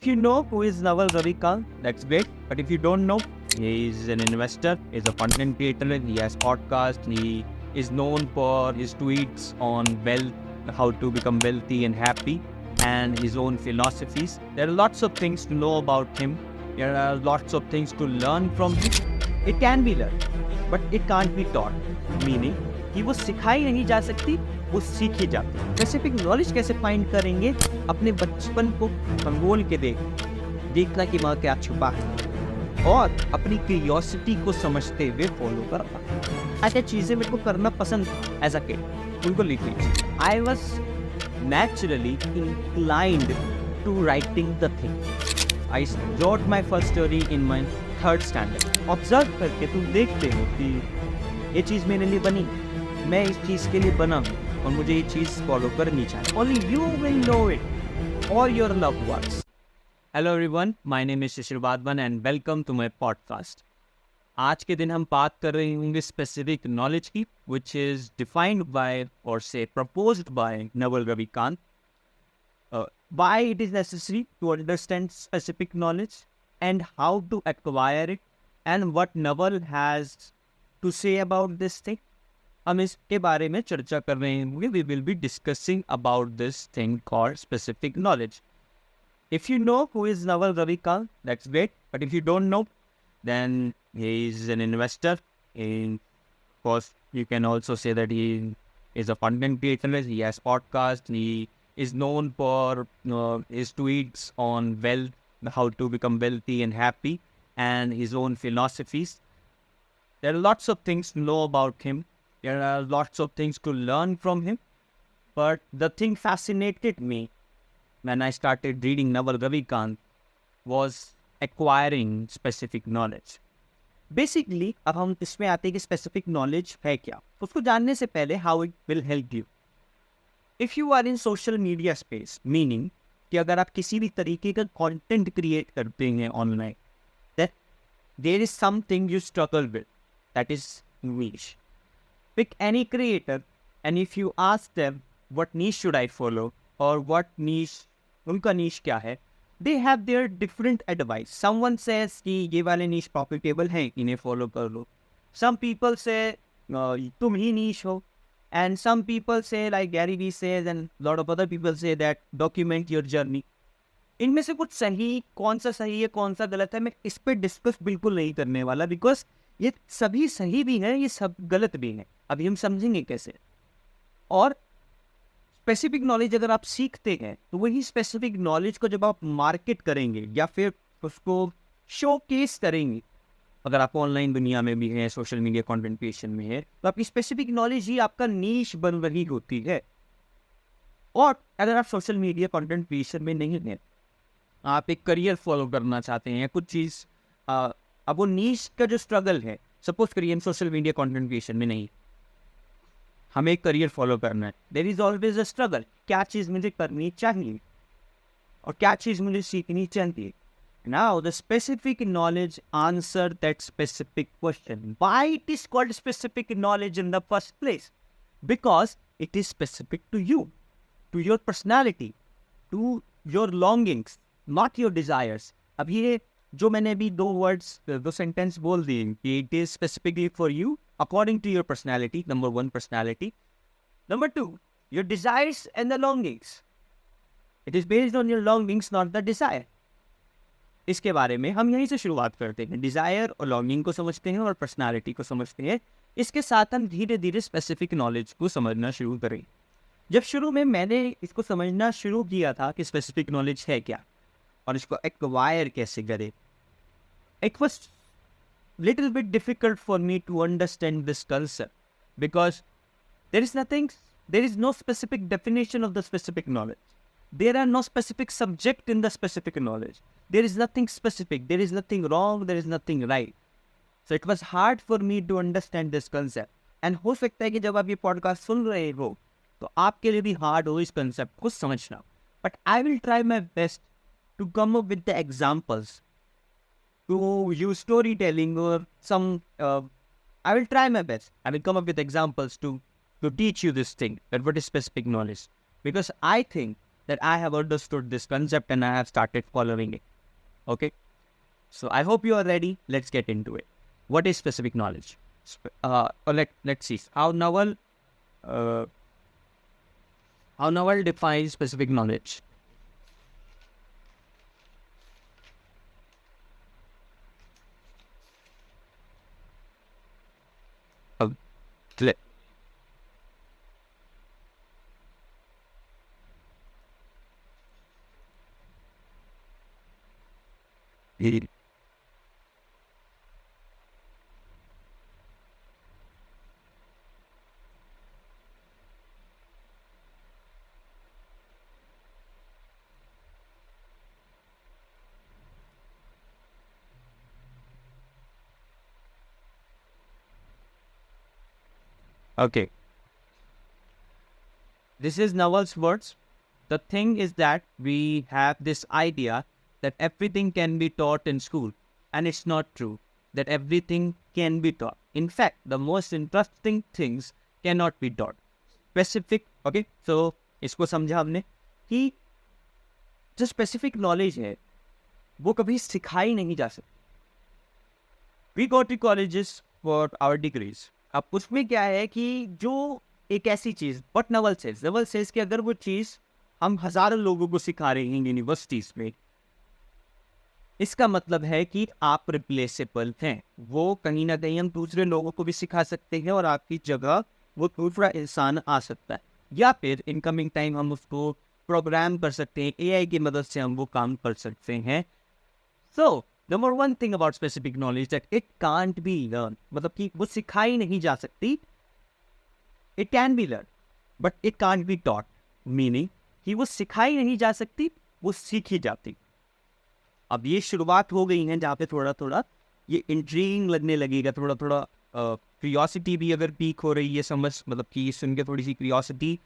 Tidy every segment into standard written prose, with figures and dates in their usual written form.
If you know who is Naval Ravikant, that's great. But if you don't know, he is an investor, he's a content creator, he has podcasts, he is known for his tweets on wealth, how to become wealthy and happy, and his own philosophies. There are lots of things to know about him. There are lots of things to learn from him. It can be learned, but it can't be taught. Meaning, कि वो सिखाई नहीं जा सकती, वो सीखी जाती है। स्पेसिफिक नॉलेज कैसे फाइंड करेंगे? अपने बचपन को खंगोल के देखना कि वहाँ क्या छुपा है और अपनी क्यूरियोसिटी को समझते हुए फॉलो करना। ऐसी चीज़ें मेरे को करना पसंद एज अ किड, बिल्कुल लिखी। I was naturally inclined to writing the thing. I wrote my first story in my third standard. Observe करके तुम देखते हो कि ये चीज़ मेरे लिए बनी, मैं इस चीज़ के लिए बना हूँ और मुझे ये चीज़ फॉलो करनी चाहिए। Only you will know it or your loved ones. Hello everyone, my name is Shishir Badwan and welcome to my podcast. आज के दिन हम बात कर रहे होंगे स्पेसिफिक नॉलेज की, which is defined by or say proposed by Naval Ravikant. Why it is necessary to understand specific knowledge and how to acquire it and what Naval has to say about this thing. हम इसके बारे में चर्चा कर रहे होंगे. We will be discussing about this thing called specific knowledge. If you know who is Naval Ravikant, that's great. But if you don't know, then he is an investor. Of course, you can also say that he is a content creator. He has podcasts. He is known for his tweets on wealth, how to become wealthy and happy, and his own philosophies. There are lots of things to know about him. There are lots of things to learn from him. But the thing fascinated me when I started reading Naval Ravikant was acquiring specific knowledge. Basically, अब हम इसमें आते हैं कि specific knowledge है क्या? उसको जानने से पहले how it will help you. If you are in social media space, meaning कि अगर आप किसी भी तरीके का content create करते हैं online, that there is something you struggle with. That is niche. Pick any creator and if you ask them what niche should I follow or what niche, उनका niche क्या है, they have their different advice. Someone says कि ये वाले niche profitable हैं, इन्हें follow कर लो. Some people say तुम ही niche हो. And some people say like Gary Vee says and a lot of other people say that document your journey. इनमें से कुछ सही, कौन सा सही है, कौन सा गलत है, मैं इस पर डिस्कस बिल्कुल नहीं करने वाला बिकॉज ये सभी सही भी हैं, ये सब गलत भी हैं. अभी हम समझेंगे कैसे. और स्पेसिफिक नॉलेज अगर आप सीखते हैं तो वही स्पेसिफिक नॉलेज को जब आप मार्केट करेंगे या फिर उसको शोकेस करेंगे, अगर आप ऑनलाइन दुनिया में भी हैं, सोशल मीडिया कंटेंट क्रिएशन में है, तो आपकी स्पेसिफिक नॉलेज ही आपका नीश बन रही होती है. और अगर आप सोशल मीडिया कंटेंट क्रिएशन में नहीं हैं, आप एक करियर फॉलो करना चाहते हैं या कुछ चीज़, अब वो नीश का जो स्ट्रगल है, सपोज करिए हम सोशल मीडिया कंटेंट क्रिएशन में नहीं, हमें एक करियर फॉलो करना है. There is always a struggle. क्या चीज़ मुझे करनी चाहिए और क्या चीज़ मुझे सीखनी चाहिए. Now the specific knowledge answer that specific question. Why it is called specific knowledge in the first place? Because it is specific to you, to your personality, to your longings, not your desires. अब ये जो मैंने अभी दो sentence बोल दिए कि it is specifically for you according to your personality. Number one, personality. Number two, your desires and the longings. It is based on your longings, not the desire. इसके बारे में हम यहीं से शुरुआत करते हैं. डिज़ायर और लॉन्गिंग को समझते हैं और पर्सनालिटी को समझते हैं. इसके साथ हम धीरे धीरे स्पेसिफिक नॉलेज को समझना शुरू करें. जब शुरू में मैंने इसको समझना शुरू किया था कि स्पेसिफिक नॉलेज है क्या और इसको एक्वायर कैसे करें, it was little bit difficult for me to understand this concept because there is no specific definition of the specific knowledge. There are no specific subject in the specific knowledge. There is nothing specific. There is nothing wrong. There is nothing right. So it was hard for me to understand this concept. And हो सकता है कि जब आप ये podcast सुन रहे हो तो आपके लिए भी हार्ड हो इस कंसेप्ट को समझना. But I will try my best to come up with the examples, to use storytelling or some. I will try my best. I will come up with examples to teach you this thing. That what is specific knowledge? Because I think that I have understood this concept and I have started following it. Okay, so I hope you are ready. Let's get into it. What is specific knowledge? Let's see uh, how Naval defines specific knowledge. Uh, let- okay, this is Naval's words. The thing is that we have this idea that everything can be taught in school, and it's not true that everything can be taught. In fact, the most interesting things cannot be taught. Specific, okay, so इसको समझा हमने कि जो specific knowledge है वो कभी सिखाई नहीं जा सकती. We go to colleges for our degrees. अब उसमें क्या है कि जो एक ऐसी चीज, बट नवल सेज कि अगर वो चीज हम हजारों लोगों को सिखा रहे हैं यूनिवर्सिटीज में, इसका मतलब है कि आप रिप्लेसेबल हैं. वो कहीं ना कहीं हम दूसरे लोगों को भी सिखा सकते हैं और आपकी जगह वो दूसरा इंसान आ सकता है. या फिर इनकमिंग टाइम हम उसको प्रोग्राम कर सकते हैं, एआई की मदद से हम वो काम कर सकते हैं. सो number one thing about specific knowledge that it can't be learn, मतलब कि वो सिखाई नहीं जा सकती. It can be learn but it can't be taught, meaning कि वो सिखाई नहीं जा सकती, वो सीखी जाती. अब ये शुरुआत हो गई है जहाँ पे थोड़ा थोड़ा ये इंट्रीगिंग लगने लगेगा, थोड़ा थोड़ा क्यूरियोसिटी भी अगर पीक हो रही है, समझ मतलब कि ये सुन के थोड़ी सी क्यूरियोसिटी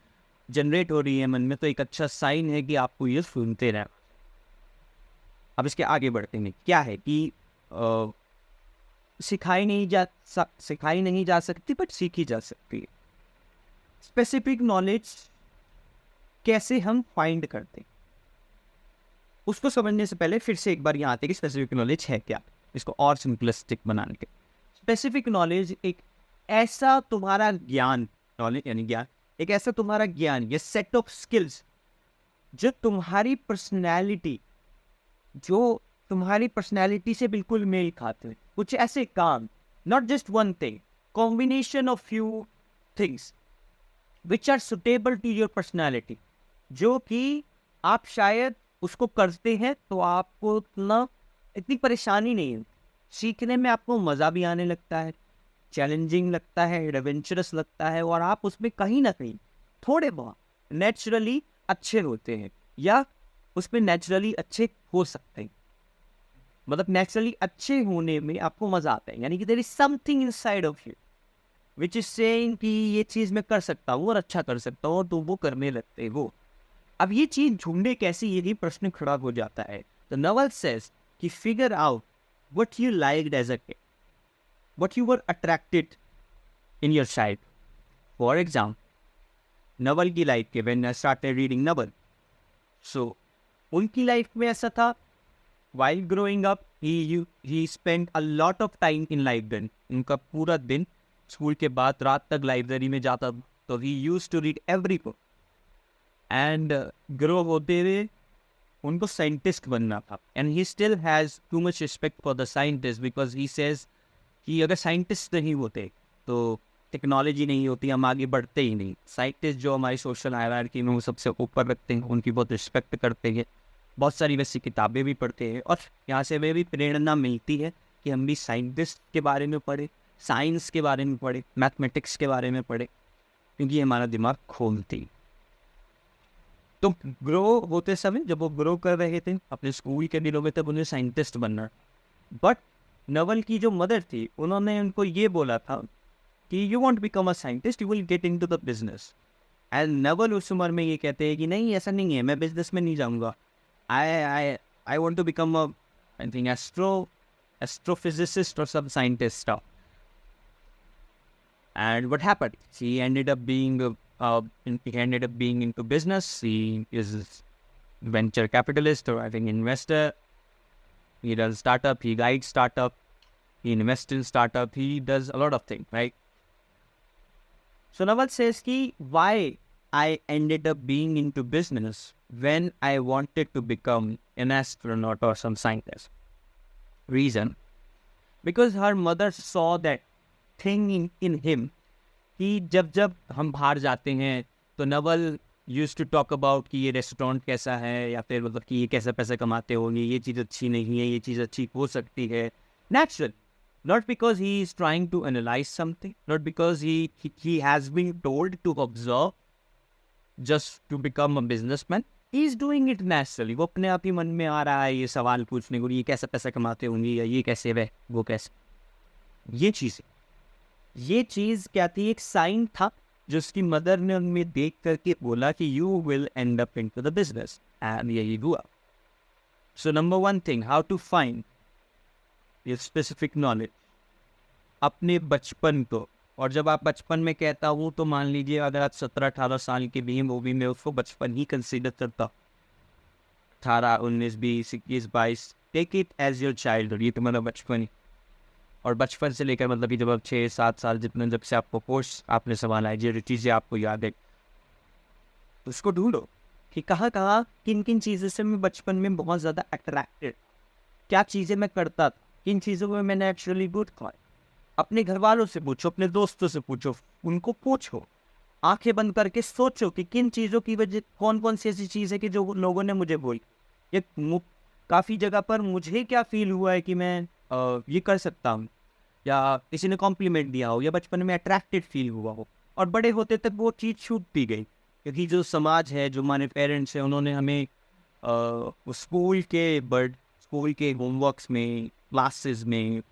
जनरेट हो रही है मन में, तो एक अच्छा साइन है कि आपको ये सुनते रहें. अब इसके आगे बढ़ते हैं. क्या है कि सिखाई नहीं जा सकती बट सीखी जा सकती है. स्पेसिफिक नॉलेज कैसे हम फाइंड करते हैं, उसको समझने से पहले फिर से एक बार यहाँ आते हैं कि स्पेसिफिक नॉलेज है क्या, इसको और सिंपलिस्टिक बनाने के. स्पेसिफिक नॉलेज एक ऐसा तुम्हारा ज्ञान, नॉलेज यानी ज्ञान, एक ऐसा तुम्हारा ज्ञान या सेट ऑफ स्किल्स जो तुम्हारी पर्सनैलिटी से बिल्कुल मेल खाते हैं. कुछ ऐसे काम, not just one thing, combination of few things which are suitable to your personality, जो कि आप शायद उसको करते हैं तो आपको इतनी परेशानी नहीं है. सीखने में आपको मज़ा भी आने लगता है, चैलेंजिंग लगता है, एडवेंचरस लगता है, और आप उसमें कहीं ना कहीं थोड़े बहुत नेचुरली अच्छे होते हैं या उसमें नेचुरली अच्छे हो सकते हैं. मतलब नेचुरली अच्छे होने में आपको मज़ा आता है, यानी कि there is something inside of you which is saying कि ये चीज़ मैं कर सकता हूँ और अच्छा कर सकता हूँ, तो वो करने लगते हो. अब ये चीज़ ढूंढे कैसी, यही प्रश्न खड़ा हो जाता है. द नॉवेल सेज कि figure out what you liked as a kid, what you were attracted in your child. For example Naval की लाइफ के, when I started reading Naval, so उनकी लाइफ में ऐसा था, while growing up he spent a lot of time in library. उनका पूरा दिन school के बाद रात तक लाइब्रेरी में जाता, तो he used to read every book. And grow होते हुए उनको साइंटिस्ट बनना था, and he still has too much respect for the scientist, because he says कि अगर साइंटिस्ट नहीं होते तो टेक्नोलॉजी नहीं होती, हम आगे बढ़ते ही नहीं. साइंटिस्ट जो हमारी सोशल हायरार्की में वो सबसे ऊपर रखते हैं, उनकी बहुत रिस्पेक्ट करते हैं, बहुत सारी वैसी किताबें भी पढ़ते हैं, और यहाँ से हमें भी प्रेरणा मिलती है कि हम भी साइंटिस्ट के बारे में पढ़े, साइंस के बारे में पढ़े, मैथमेटिक्स के बारे में पढ़े, क्योंकि हमारा दिमाग खोलती है. तो ग्रो होते समय, जब वो ग्रो कर रहे थे अपने स्कूल के दिनों में, तब उन्हें साइंटिस्ट बनना. बट नवल की जो मदर थी, उन्होंने उनको ये बोला था कि you won't become a scientist, you will get into the business. And Naval उस उम्र में ये कहते हैं कि नहीं, ऐसा नहीं है, मैं बिजनेस में नहीं जाऊँगा. I I I want to become a I think astrophysicist और सब scientist. And what happened? He ended up being into business. He is venture capitalist or I think investor. He does startup, he guides startup, he invests in startup, he does a lot of things, right? So Naval says ki why I ended up being into business when I wanted to become an astronaut or some scientist. Reason, because her mother saw that thing in him कि जब जब हम बाहर जाते हैं तो Naval used to talk about कि ये रेस्टोरेंट कैसा है या फिर मतलब कि ये कैसे पैसे कमाते होंगे, ये चीज़ अच्छी नहीं है, ये चीज़ अच्छी हो सकती है. Natural, not because he is trying to analyze something, not because he has been told to observe just to become a businessman. He is doing it naturally. वो अपने आप ही मन में आ रहा है ये सवाल पूछने को, ये कैसे पैसे कमाते होंगे या ये कैसे वे वो कैसे. ये चीज़ क्या थी? एक साइन था जो उसकी मदर ने उनमें देख करके बोला कि you will end up into the business, and यही हुआ. So number one thing, how to find ये स्पेसिफिक नॉलेज अपने बचपन को. और जब आप बचपन में कहता हूँ तो मान लीजिए अगर आप 17-18 साल के भी हैं, वो भी मैं उसको बचपन ही कंसिडर करता. 18, 19, 20, 21, 22, take it as your childhood, ये तुम्हारा बचपन ही. और बचपन से लेकर मतलब कि जब आप 6-7 साल जितने जब से आपको कोर्स आपने संभाला है, जो चीज़ें आपको याद है उसको ढूंढो कि कहाँ किन किन चीज़ों से मैं बचपन में बहुत ज़्यादा अट्रैक्टेड, क्या चीज़ें मैं करता था, किन चीज़ों में मैंने एक्चुअली गुड किया. अपने घर वालों से पूछो, अपने दोस्तों से पूछो, उनको पूछो, आंखें बंद करके सोचो कि किन चीज़ों की वजह, कौन कौन सी ऐसी चीज़ है कि जो लोगों ने मुझे बोली. ये काफ़ी जगह पर मुझे क्या फील हुआ है कि मैं ये कर सकता हूँ, या किसी ने कॉम्प्लीमेंट दिया हो, या बचपन में अट्रैक्टेड फील हुआ हो, और बड़े होते तक वो चीज़ छूटती गई. क्योंकि जो समाज है, जो हमारे पेरेंट्स हैं, उन्होंने हमें स्कूल के होमवर्क्स में, क्लासेस में,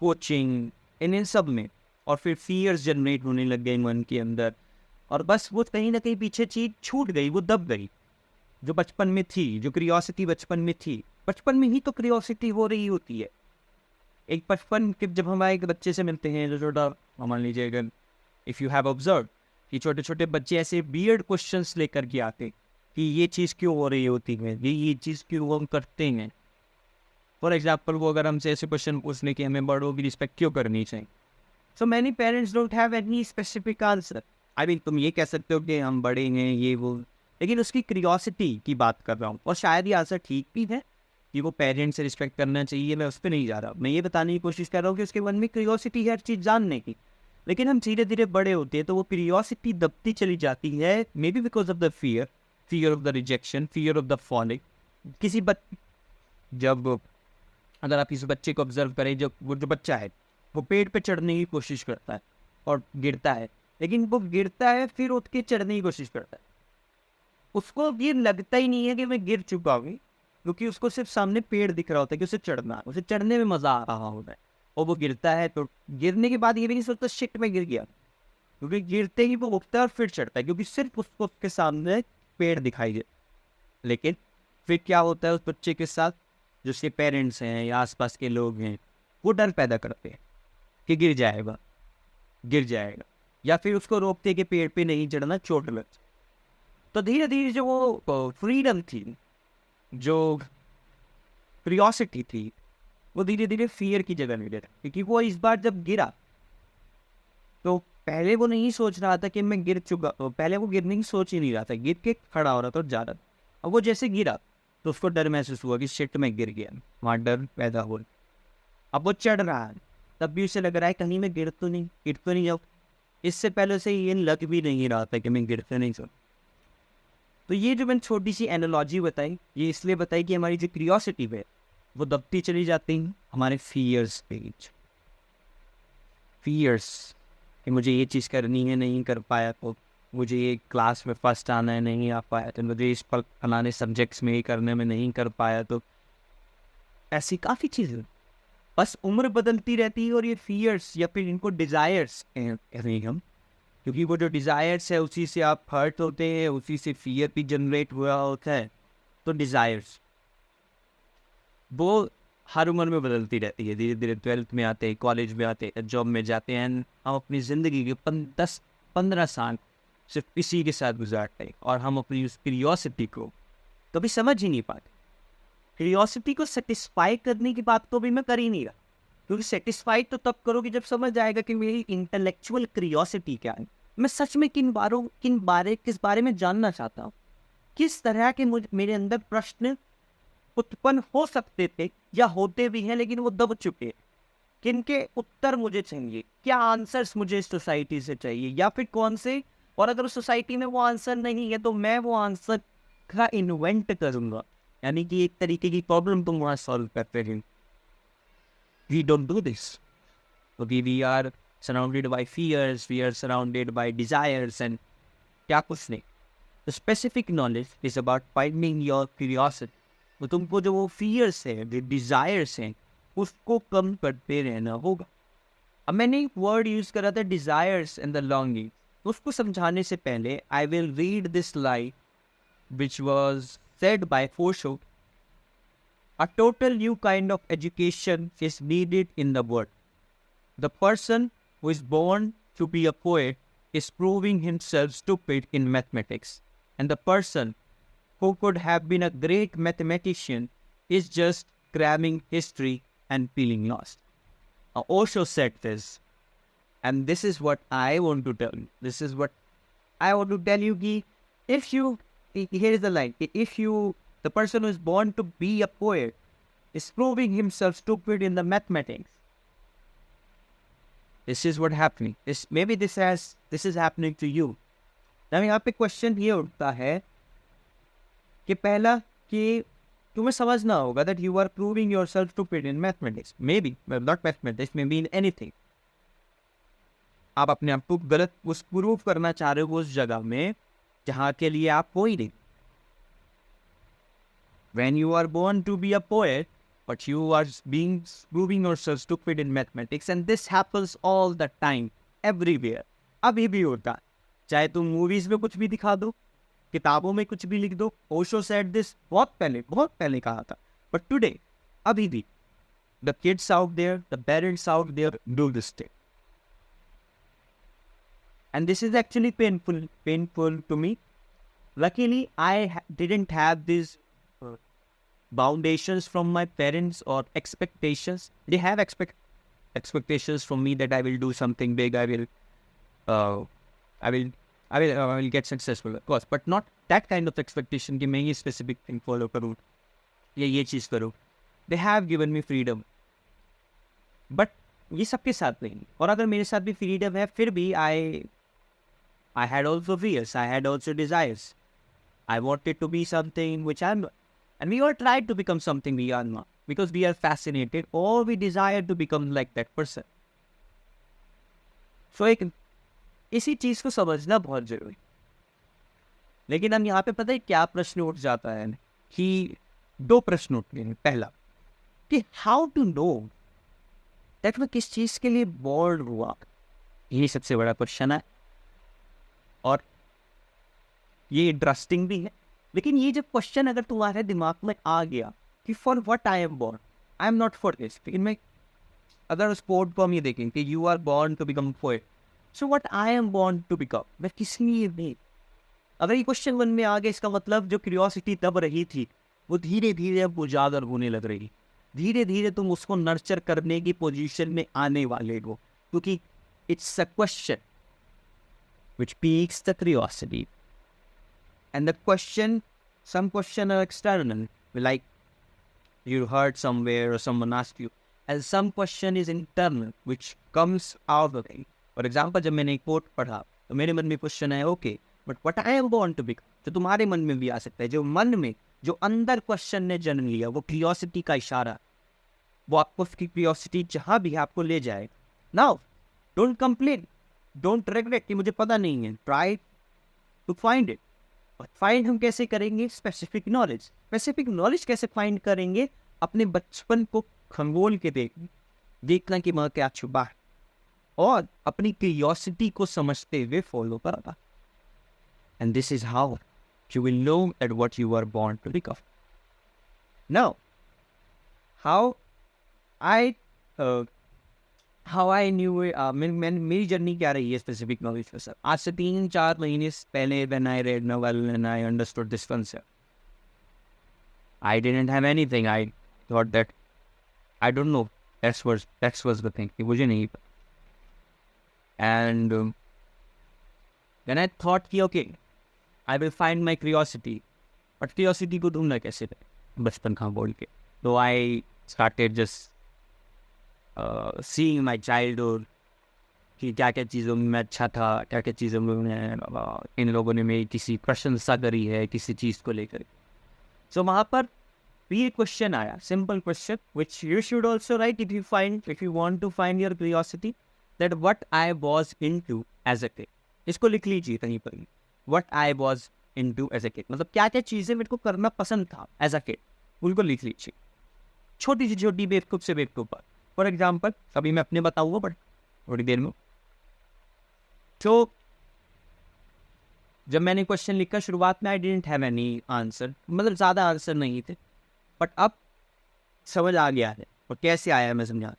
कोचिंग, इन सब में, और फिर फियर्स जनरेट होने लग गए मन के अंदर, और बस वो कहीं ना कहीं पीछे चीज़ छूट गई, वो दब गई. जो बचपन में थी, जो क्रियोसिटी बचपन में थी, बचपन में ही तो क्रियोसिटी हो रही होती है. एक बचपन के जब हम एक बच्चे से मिलते हैं जो छोटा, मान लीजिए अगर इफ़ यू हैव ऑब्जर्व कि छोटे छोटे बच्चे ऐसे वियर्ड क्वेश्चंस लेकर के आते कि ये चीज़ क्यों हो रही होती है, ये चीज़ क्यों हम करते हैं. फॉर एग्जाम्पल, वो अगर हमसे ऐसे क्वेश्चन पूछने की हमें बड़ों की रिस्पेक्ट क्यों करनी चाहिए. So many parents don't have any specific answer. I mean तुम ये कह सकते हो कि हम बड़े हैं ये वो, लेकिन उसकी क्रियोसिटी की बात कर रहा हूँ. और शायद ये आंसर ठीक भी है कि वो पेरेंट्स से रिस्पेक्ट करना चाहिए, मैं उस पर नहीं जा रहा. मैं ये बताने की कोशिश कर रहा हूँ कि उसके मन में क्रियोसिटी है हर चीज़ जानने की. लेकिन हम धीरे धीरे बड़े होते हैं तो वो क्रियोसिटी दबती चली जाती है, may be because of the fear of the rejection, fear of the falling. जब अगर आप इस बच्चे को ऑब्जर्व करें, जब वो जो बच्चा है वो पेड़ पे चढ़ने की कोशिश करता है और गिरता है, लेकिन वो गिरता है फिर उठ के चढ़ने की कोशिश करता है. उसको ये लगता ही नहीं है कि मैं गिर चुका हूँ, क्योंकि उसको सिर्फ सामने पेड़ दिख रहा होता है कि उसे चढ़ने में मज़ा आ रहा होता है. और वो गिरता है तो गिरने के बाद ये भी नहीं सोचता शिट में गिर गया, क्योंकि गिरते ही वो उठता है और फिर चढ़ता है, क्योंकि सिर्फ उसको उसके सामने पेड़ दिखाई दे. लेकिन फिर क्या होता है उस बच्चे के साथ, जो उसके पेरेंट्स हैं या आसपास के लोग हैं, वो डर पैदा करते हैं कि गिर जाएगा, या फिर उसको रोकते कि पेड़ पे नहीं चढ़ना, चोट लग. तो धीरे धीरे जो वो फ्रीडम थी, जो क्यूरियोसिटी थी, वो धीरे धीरे फियर की जगह ले लेता. क्योंकि वो इस बार जब गिरा तो पहले वो नहीं सोच रहा था कि मैं गिर चुका, पहले वो गिरने की सोच ही नहीं रहा था, गिर के खड़ा हो रहा था और जा रहा था. अब वो जैसे गिरा तो उसको डर महसूस हुआ कि शिट में गिर गया, वहाँ डर पैदा हुआ. अब वो चढ़ रहा है, तब भी उसे लग रहा है कहीं मैं गिर तो नहीं जाऊँ. इससे पहले से ये लग भी नहीं रहा था कि मैं गिर तो नहीं जाऊँ. तो ये जो मैंने छोटी सी एनालॉजी बताई, ये इसलिए बताई कि हमारी जो क्यूरियोसिटी है वो दबती चली जाती है हमारे फियर्स कि मुझे ये चीज़ करनी है, नहीं कर पाया तो, मुझे ये क्लास में फर्स्ट आना है, नहीं आ पाया तो, मुझे इस पर फलाने सब्जेक्ट्स में ये करने में नहीं कर पाया तो. ऐसी काफ़ी चीज़ें, बस उम्र बदलती रहती है और ये फियर्स या फिर इनको डिज़ायर्स कहें हम, क्योंकि वो जो डिज़ायर्स है उसी से आप हर्ट होते हैं, उसी से फियर भी जनरेट हुआ होता है. तो डिज़ायर्स वो हर उम्र में बदलती रहती है. धीरे धीरे 12th में आते हैं, कॉलेज में आते हैं, जॉब में जाते हैं, हम अपनी ज़िंदगी के 10-15 साल सिर्फ इसी के साथ गुजारते हैं, और हम अपनी उस क्यूरियोसिटी को कभी समझ ही नहीं पाते। क्यूरियोसिटी को सेटिस्फाई करने की बात तो भी मैं कर ही नहीं रहा, क्योंकि सेटिस्फाई तो तब करोगे जब समझ आएगा कि मेरी इंटेलेक्चुअल क्यूरियोसिटी क्या है, मैं सच में किस बारे में जानना चाहता हूँ, किस तरह के मेरे अंदर प्रश्न उत्पन्न हो सकते थे या होते भी हैं लेकिन वो दब चुके हैं, किनके उत्तर मुझे चाहिए, क्या आंसर्स मुझे इस सोसाइटी से चाहिए, या फिर कौन से, और अगर उस सोसाइटी में वो आंसर नहीं है तो मैं वो आंसर का इन्वेंट करूंगा, यानी कि एक तरीके की प्रॉब्लम तुम वहां सॉल्व करते हैं। We don't do this, we are surrounded by fears, we are surrounded by desires and क्या कुछ नहीं। The specific knowledge is about finding your curiosity. तो तुमको जो वो फियर्स है, जो डिजायर्स हैं, उसको कम करते रहना होगा। अब मैंने एक वर्ड यूज करा था, डिजायर्स एंड द लॉन्गिंग। उसको समझाने से पहले I will read this line which was said by Osho. A total new kind of education is needed in the world. The person who is born to be a poet is proving himself stupid in mathematics, and the person who could have been a great mathematician is just cramming history and feeling lost. Osho said this, and this is what I want to tell you. This is what I want to tell you. If you, here is the line: if you, the person who is born to be a poet, is proving himself stupid in the mathematics, this is what happening. This is happening to you. Now यहाँ पे question ये उठता है कि पहला कि तुम्हें समझना होगा that you are proving yourself stupid in mathematics. Maybe, well, not mathematics, maybe in anything. आप अपने आप को गलत उस प्रूव करना चाह रहे हो उस जगह में जहाँ के लिए आप हो ही नहीं। When you are born to be a poet, but you are proving yourself stupid in mathematics, and this happens all the time, everywhere. अभी भी होता है, चाहे तुम मूवीज में कुछ भी दिखा दो, किताबों में कुछ भी लिख दो। ओशो सेड दिस बहुत पहले कहा था, बट टुडे, अभी भी, the kids out there, the parents out there do this thing. And this is actually painful to me. Luckily, I didn't have these foundations from my parents or expectations. They have expectations from me that I will do something big. I will get successful, of course, but not that kind of expectation कि मैं ये specific thing follow करूँ या ये चीज़ करूँ. They have given me freedom, but ये सबके साथ नहीं. और अगर मेरे साथ भी freedom है, फिर भी I had also fears. I had also desires. I wanted to be something which I'm not. And we all tried to become something we are not, because we are fascinated or we desire to become like that person. So एक इसी चीज़ को समझना बहुत जरूरी। लेकिन हम यहाँ पे पता है क्या प्रश्न उठ जाता है कि दो प्रश्न उठते हैं। पहला कि हाउ टू नो दैट मैं किस चीज़ के लिए बोर्ड हुआ, ये सबसे बड़ा क्वेश्चन है। और ये इंटरेस्टिंग भी है, लेकिन ये जब क्वेश्चन अगर तुम्हारे दिमाग में आ गया कि for what I am born, I am not for this, लेकिन मैं अगर उस पोर्ट को हम ये देखें कि you are born to become poet, so what I am born to become, मैं किस लिए नहीं। अगर ये क्वेश्चन मन में आ गया, इसका मतलब जो क्यूरियोसिटी तब रही थी वो धीरे धीरे अब उजागर होने लग रही। धीरे धीरे तुम उसको नर्चर करने की पोजीशन में आने वाले हो, क्योंकि it's a question which piques the curiosity. And the question, some question are external, like you heard somewhere or someone asked you, and some question is internal, which comes out of it. For example, जब मैंने एक coat पढ़ा तो मेरे मन में question है, okay but what I am born to become, तो तुम्हारे मन में भी आ सकता है। जो मन में, जो अंदर क्वेश्चन ने जन्म लिया, वो क्यूरियोसिटी का इशारा, वो आपको क्यूरियोसिटी जहाँ भी आपको ले जाए। Now don't complain, don't regret कि मुझे पता नहीं है, ट्राई टू फाइंड इट। और फाइंड हम कैसे करेंगे? Specific knowledge. स्पेसिफिक नॉलेज कैसे फाइंड करेंगे? अपने बचपन को खंगोल के देखना कि वहाँ क्या छुपा है, और अपनी क्यूरियोसिटी को समझते हुए फॉलो करना। And this is how you will know at what you are born to become. Now how I knew, मेरी जर्नी क्या रही है स्पेसिफिक नॉलेज पे सर? आज से 3-4 महीने पहले when I red novel and I understood this concept, I didn't have anything. I thought that, I don't know. That was the thing. कि मुझे नहीं पता. And then I thought कि okay, I will find my curiosity. But curiosity को ढूंढना कैसे थे बचपन का बोल के. So I started just seeing my childhood कि क्या क्या चीज़ों में मैं अच्छा था, क्या क्या चीज़ों में इन लोगों ने मेरी किसी प्रशंसा करी है किसी चीज़ को लेकर. सो वहाँ पर भी एक क्वेश्चन आया, simple question which you should also write if you want to find your curiosity, that what I was into as a kid. इसको लिख लीजिए कहीं पर, what I was into as a kid, मतलब क्या क्या चीज़ें मेरे को करना पसंद था एज अ किड, उनको लिख लीजिए. छोटी सी छोटी बेवकूफ़ से बेवकूफ़ पर. फॉर एग्जाम्पल अभी मैं अपने बताऊँगा बट थोड़ी देर में. तो जब मैंने क्वेश्चन लिखा शुरुआत में, आई डिडंट हैव एनी आंसर, मतलब ज़्यादा आंसर नहीं थे. बट अब समझ आ गया है, और कैसे आया मैं समझा.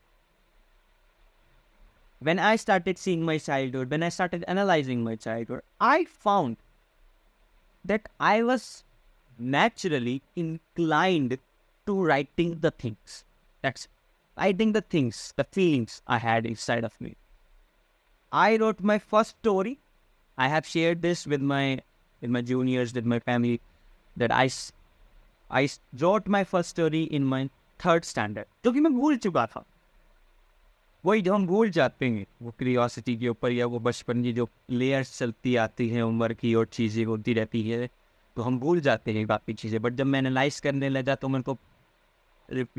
When I started seeing my childhood, when I started analyzing my childhood, I found that I was naturally inclined to writing the things. That's it. Writing the things, the feelings I had inside of me. I wrote my first story. I have shared this with my juniors, with my family, that I wrote my first story in my 3rd standard. जो कि मैं भूल चुका था. वही जो हम भूल जाते हैं वो क्यूरियोसिटी के ऊपर, या वो बचपन की जो लेयर्स चलती आती हैं उम्र की और चीज़ें होती रहती है, तो हम भूल जाते हैं काफ़ी चीज़ें. बट जब मैं एनालाइज करने लगा तो मेरे को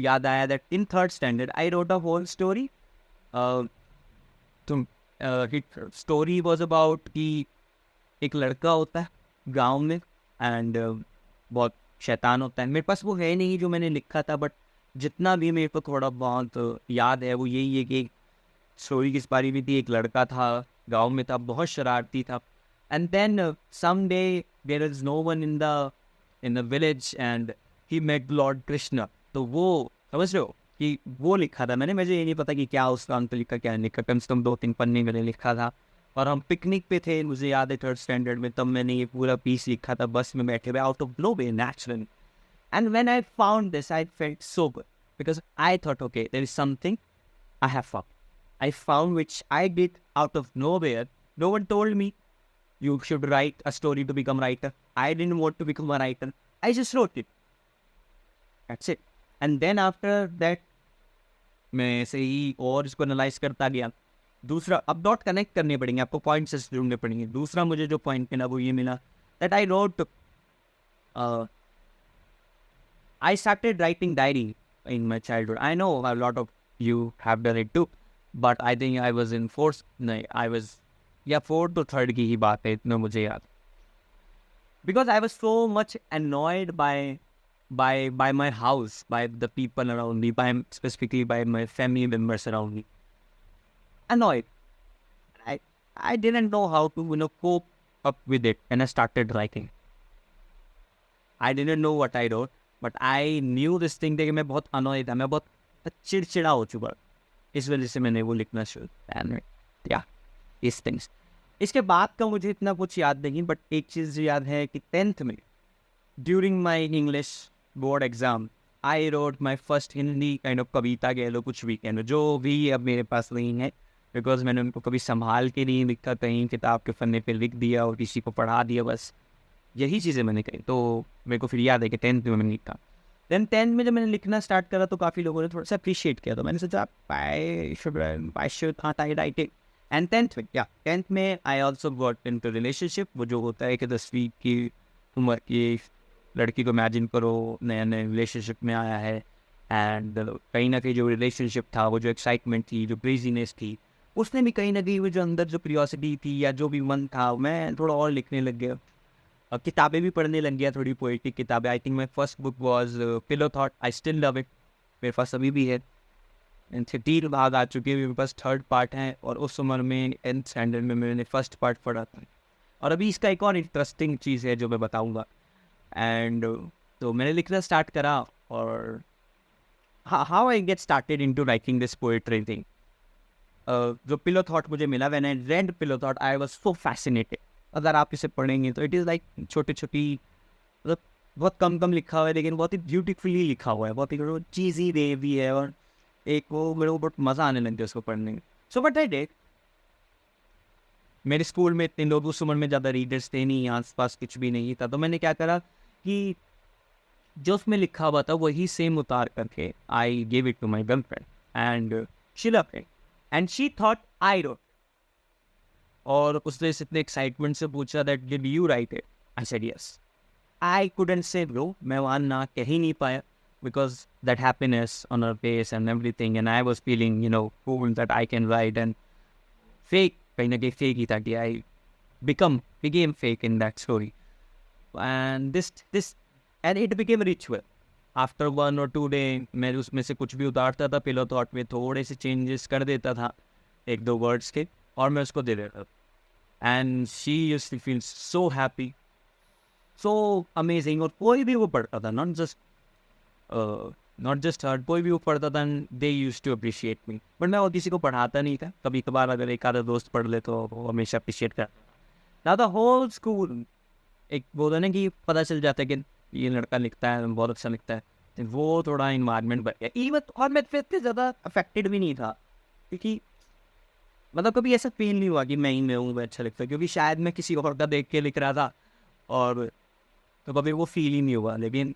याद आया that in 3rd standard I wrote a whole story. तो स्टोरी वॉज अबाउट कि एक लड़का होता है गांव में एंड बहुत शैतान होता है. मेरे पास वो है नहीं जो मैंने लिखा था, बट जितना भी मेरे को थोड़ा बहुत याद है वो यही है कि स्टोरी किस बारे में थी. एक लड़का था, गांव में था, बहुत शरारती था. And then some day there is no one in the village and he met lord Krishna. तो वो समझ रहे हो कि वो लिखा था मैंने. मुझे ये नहीं पता कि क्या उस काम पे लिखा, क्या नहीं लिखा. कम से कम 2-3 पन्ने मैंने लिखा था. और हम पिकनिक पे थे, मुझे याद है 3rd स्टैंडर्ड में, तब मैंने ये पूरा पीस लिखा था बस में बैठे हुए, out of nowhere naturally. And when I found this I felt so good because I thought okay there is something I have found. I found which I did out of nowhere. No one told me you should write a story to become a writer. I didn't want to become a writer. I just wrote it. That's it. And then after that, मैं ऐसे ही और इसको analyse करता गया. दूसरा, अब dot connect करने पड़ेंगे आपको, पॉइंट्स से ढूंढने पड़ेंगे. दूसरा मुझे जो पॉइंट मिला वो ये मिला that I road, I started writing diary in my childhood. I know a lot of you have done it too. But I think I was in 4th, नहीं आई वॉज या 4th to 3rd की ही बात है, इतना मुझे याद. Because I was so much annoyed by my house, by the people around me, specifically by my family members around me. Annoyed. I didn't know how to cope up with it, and I started writing. I didn't know what I wrote, but I knew this thing that मैं बहुत annoyed था, मैं बहुत चिड़चिड़ा हो चुका. इस वजह से मैंने वो लिखना शुरू किया. इस थिंग्स. इसके बाद का मुझे इतना कुछ याद नहीं, बट एक चीज़ याद है कि 10th में during my English board exam I wrote my first Hindi kind of कविता कह लो, कुछ भी कह लो, जो भी अब मेरे पास नहीं है बिकॉज मैंने उनको कभी संभाल के नहीं लिखा, कहीं किताब के पन्ने पे लिख दिया और किसी को पढ़ा दिया, बस यही चीज़ें मैंने कही. तो मेरे को फिर याद है कि 10th में मैंने लिखा. देन 10th में जब मैंने लिखना स्टार्ट करा तो काफ़ी लोगों ने थोड़ा सा अप्रिशिएट किया, तो मैंने सोचा I should write it. And 10th में I also got into relationship. वो जो होता है कि 10वीं की उम्र की लड़की को इमेजिन करो नया नया रिलेशनशिप में आया है, एंड कहीं ना कहीं जो रिलेशनशिप था, वो जो एक्साइटमेंट थी, जो क्रेजीनेस थी, उसने भी कहीं ना कहीं वो जो अंदर जो क्यूरियोसिटी थी या जो भी मन था, मैं थोड़ा और लिखने लग गया. किताबें भी पढ़ने लग गया, थोड़ी पोइटिक किताबें. I think my first book was pillow thought. I still love it, मेरे पास अभी भी है. 3 भाग आ चुके हैं, मेरे पास 3rd पार्ट है, और उस उम्र में 10th स्टैंडर्ड में मैंने 1st पार्ट पढ़ा था. और अभी इसका एक और इंटरेस्टिंग चीज़ है जो मैं बताऊँगा. एंड तो मैंने लिखना स्टार्ट करा, और how I get started in to writing this poetry thing. जो पिलो थॉट मुझे मिला, when I read pillow thought I was so fascinated. अगर आप इसे पढ़ेंगे तो इट इज़ लाइक छोटी छोटी, मतलब बहुत कम कम लिखा हुआ है, लेकिन बहुत ही ब्यूटीफुली लिखा हुआ है, बहुत ही चीज़ी वे भी है, और एक वो मेरे को बहुत मज़ा आने लग गया उसको पढ़ने में। So but I did. मेरे स्कूल में इतने लोग, उस उम्र में ज़्यादा रीडर्स थे नहीं, आस पास कुछ भी नहीं था, तो मैंने क्या करा कि जो उसमें लिखा हुआ था वही सेम उतार करके I give it to my girlfriend and she loved it and she thought I wrote. और उसने इतने एक्साइटमेंट से पूछा that did you write it, I said yes. I couldn't say no, मैं वहाँ ना कह ही नहीं पाया, because that happiness on her face and everything, and I was feeling, cool that I can write, and fake, कहीं ना कहीं fake ही था कि I became fake in that story, and this and it became a ritual. After 1 or 2 day मैं उसमें से कुछ भी उतारता था, पिलो थॉट में थोड़े से चेंजेस कर देता था, 1-2 वर्ड्स के, और मैं उसको दे देता था, and she used to feel so happy, so amazing. और कोई भी वो पढ़ता था, नॉट जस्ट हर, कोई भी वो पढ़ता था, they use to appreciate me, but मैं और किसी को पढ़ाता नहीं था। कभी कभार अगर एक आधा दोस्त पढ़ ले तो वो हमेशा अप्रिशिएट करता था। द होल स्कूल एक बोलता ना कि पता चल जाता है कि ये लड़का लिखता है, बहुत अच्छा लिखता है, तो वो थोड़ा इन्वायरमेंट बन गया इवन। और मैं फिर इतने ज़्यादा अफेक्टेड भी नहीं था, क्योंकि मतलब कभी ऐसा फील नहीं हुआ कि मैं ही मैं हूँ मैं अच्छा लिखता, क्योंकि शायद मैं किसी और का देख के लिख रहा था, और तो कभी वो फील ही नहीं हुआ। लेकिन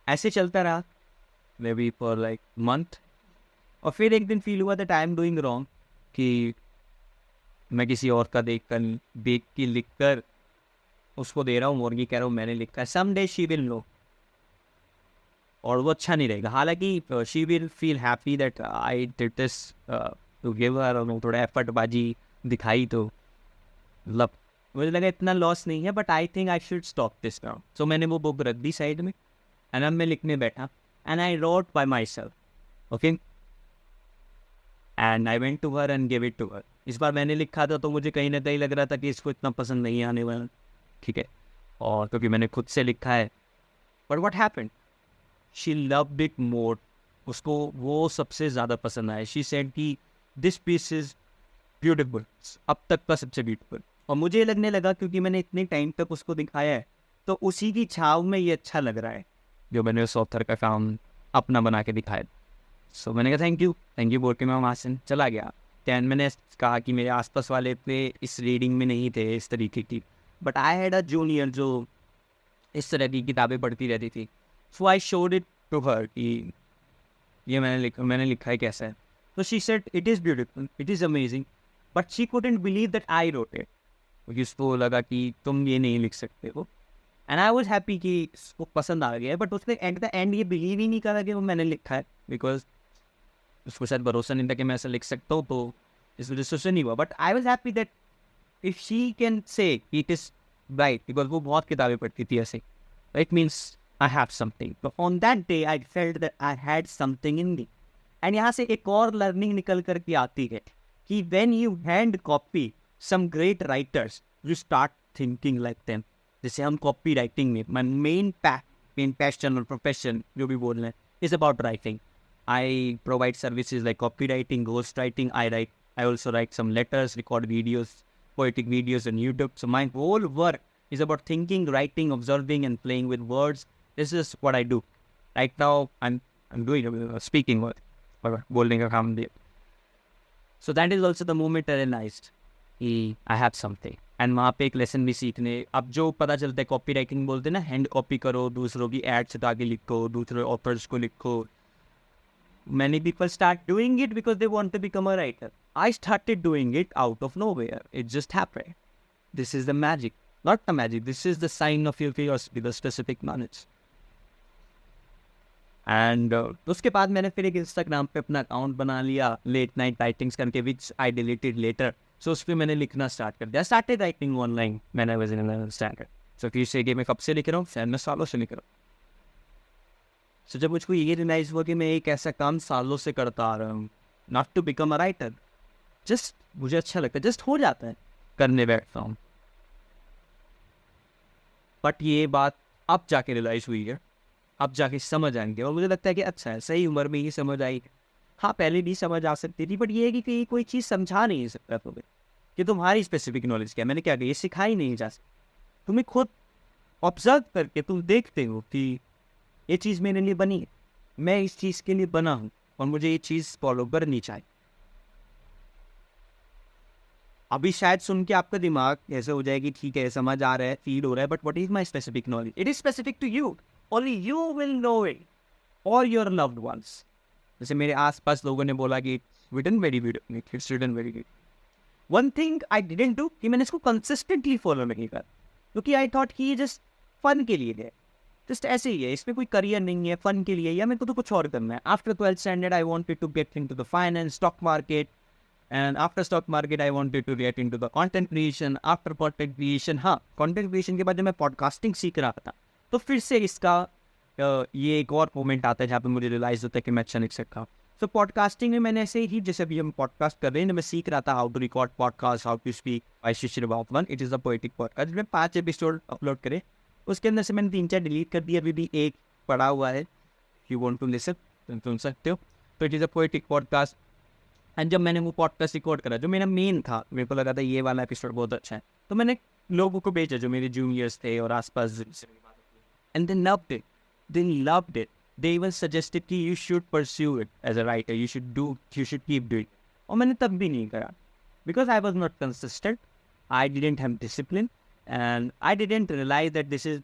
ऐसे चलता रहा may be for like month, और फिर एक दिन फील हुआ that I am doing wrong, कि मैं किसी और का देख के लिख कर उसको दे रहा हूँ और ये कह रहा हूँ मैंने लिखा है। Some day she will know, और वो अच्छा नहीं रहेगा। हालांकि she will feel happy that I did this to give her, और थोड़ा एफर्ट बाजी दिखाई, तो मतलब मुझे लगा इतना लॉस नहीं है, but I think I should stop this now. So मैंने वो बुक रख दी साइड में, एंड अब मैं लिखने बैठा, and I wrote by myself, okay, and I went to her and give it to her. इस बार मैंने लिखा था तो मुझे कहीं ना कहीं लग रहा था कि इसको इतना पसंद नहीं आने वाला, ठीक है, और क्योंकि मैंने खुद से लिखा है। But what happened, she loved it more, उसको वो सबसे ज़्यादा पसंद आया। शी सेड कि दिस पीस इज़ ब्यूटीफुल, अब तक का सबसे ब्यूटीफुल। और मुझे लगने लगा, क्योंकि मैंने इतने टाइम तक उसको दिखाया है, तो उसी की छाव में ये अच्छा लग रहा है जो मैंने उस ऑथर का काम अपना बना के दिखाया। सो मैंने कहा थैंक यू बोल के मैं वहाँ से चला गया। दैन मैंने कहा कि मेरे आसपास वाले पे इस रीडिंग में नहीं थे इस तरीके की, but I had a junior जो इस तरह की किताबें पढ़ती रहती थी। So I showed it to her कि ये मैंने लिखा है कैसा है। तो she said it is beautiful, it is amazing, but she couldn't believe that I wrote it, क्योंकि उसको लगा कि तुम ये नहीं लिख सकते हो। एंड आई वॉज हैप्पी कि उसको पसंद आ गया, बट उसने एट द एंड ये बिलीव ही नहीं करा कि वो मैंने लिखा है, बिकॉज उसको शायद भरोसा नहीं था कि मैं ऐसा लिख सकता हूँ, तो इस वजह से उससे नहीं हुआ। But I was happy that if she can say it is right, because वो बहुत किताबें पढ़ती थी ऐसे, it means I have something. But on that day I felt that I had something in me. And यहाँ से एक और लर्निंग निकल कर के आती है कि when you hand copy some great writers you start thinking like them. जैसे हम कॉपी राइटिंग में मेन पैशन और प्रोफेशन जो भी बोल रहे हैं is about writing. I provide services like copywriting, ghostwriting. I also write some letters, record videos, poetic videos on YouTube. So my whole work is about thinking, writing, observing, and playing with words. This is what I do. Right now, I'm doing speaking work, holding a काम दिया. So that is also the moment I realized I have something. And वहाँ पे एक lesson भी सीखने, अब जो पता चलता है कॉपी राइटिंग बोलते हैं ना, हैंड कॉपी करो, दूसरों की एड्स हटा के लिखो, दूसरे ऑथर्स को लिखो। Many people start doing it because they want to become a writer. I started doing it out of nowhere. It just happened. This is the magic. Not the magic. This is the sign of your curiosity, the specific knowledge. And उसके बाद मैंने फिर एक Instagram पे अपना account बना लिया, late night writings करके, विच आई डिलीटेड लेटर। सो उस पर मैंने लिखना स्टार्ट कर दिया। Started writing online man I was in standard. So फिर से मैं कब से लिख रहा हूँ, शायद मैं सालों से लिख रहा हूँ। सो जब मुझको ये रियलाइज हुआ कि मैं एक ऐसा काम सालों से करता आ रहा हूँ, not to become a writer, just मुझे अच्छा लगता है, जस्ट हो जाता है, करने बैठता हूँ। बट ये बात अब जाके रियलाइज हुई है, अब जाके समझ आएंगे, और मुझे लगता है कि अच्छा है, सही उम्र में ही समझ आई। हाँ पहले भी समझ आ सकती थी, बट ये है कि कोई चीज़ समझा नहीं सकता तुम्हें कि तुम्हारी स्पेसिफिक नॉलेज क्या है। मैंने क्या कहा, ये सिखाई नहीं जा सकती, तुम्हें खुद ऑब्जर्व करके तुम देखते हो कि ये चीज़ मेरे लिए बनी है, मैं इस चीज़ के लिए बना हूँ और मुझे ये चीज़ फॉलो करनी चाहिए। अभी शायद सुन के आपका दिमाग ऐसे हो जाए कि ठीक है, समझ आ रहा है, फील हो रहा है, but what is my specific knowledge? It is specific to you, only you will know it और योर लव्ड वंस। जैसे मेरे आसपास लोगों ने बोला कि written very good, it's written very good. One thing I didn't do कि मैंने इसको कंसिस्टेंटली फॉलो नहीं कर, क्योंकि आई थॉट कि ये जस्ट फन के लिए है, जस्ट ऐसे ही है, इसमें कोई करियर नहीं है, फन के लिए, या मेरे को तो कुछ और करना है। After 12th standard I wanted to get into the finance, stock market, and after stock market I wanted to get into the content creation. After content creation, हाँ, content creation के बाद जब मैं podcasting सीख रहा था, तो फिर से इसका ये एक और मोमेंट आता है जहाँ पे मुझे रियलाइज होता है कि मैं अच्छा लिख सकता हूँ। तो पॉडकास्टिंग में मैंने ऐसे ही, जैसे अभी हम पॉडकास्ट कर रहे हैं, मैं सीख रहा था how to record podcast, how to speak. I शिशिर about one, it is a poetic podcast जिसमें 5 एपिसोड अपलोड करे, उसके अंदर से मैंने 3-4 डिलीट कर दिया, अभी भी एक पड़ा हुआ है, यू वॉन्ट टू लिसन तुम सुन सकते हो। तो it is a poetic podcast. And जब मैंने वो पॉडकास्ट रिकॉर्ड करा, जो मेरा मेन था, मेरे को लगा था ये वाला एपिसोड बहुत अच्छा है, तो मैंने लोगों को भेजा जो मेरे जूनियर्स थे और आसपास, and they loved it, they loved it, they even suggested कि you should pursue it as a writer, you should keep doing. और मैंने तब भी नहीं करा, because I was not consistent, I didn't have discipline, and I didn't realise that this is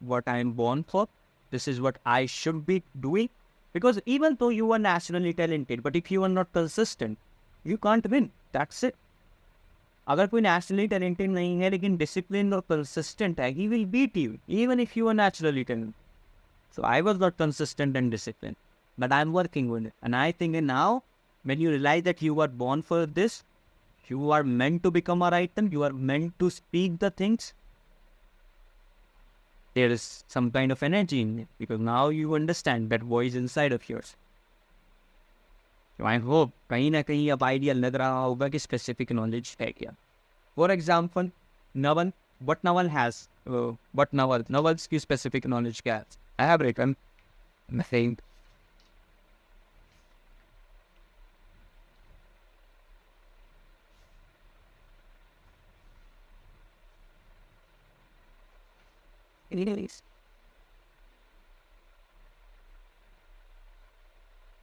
what I am born for, this is what I should be doing. Because even though you are naturally talented, but if you are not consistent, you can't win. That's it. अगर कोई naturally talented नहीं है लेकिन disciplined और consistent है, he will beat you, even if you are naturally talented. So I was not consistent and disciplined, but I'm working on it. And I think now, when you realize that you are born for this, you are meant to become a writer, you are meant to speak the things, there is some kind of energy in it, because now you understand that voice inside of yours. So I hope कहीं ना कहीं अब idea लग रहा होगा कि specific knowledge है क्या। For example Naval, what novel has what novels की स्पेसिफिक नॉलेज क्या है? I have written nothing. Anyways,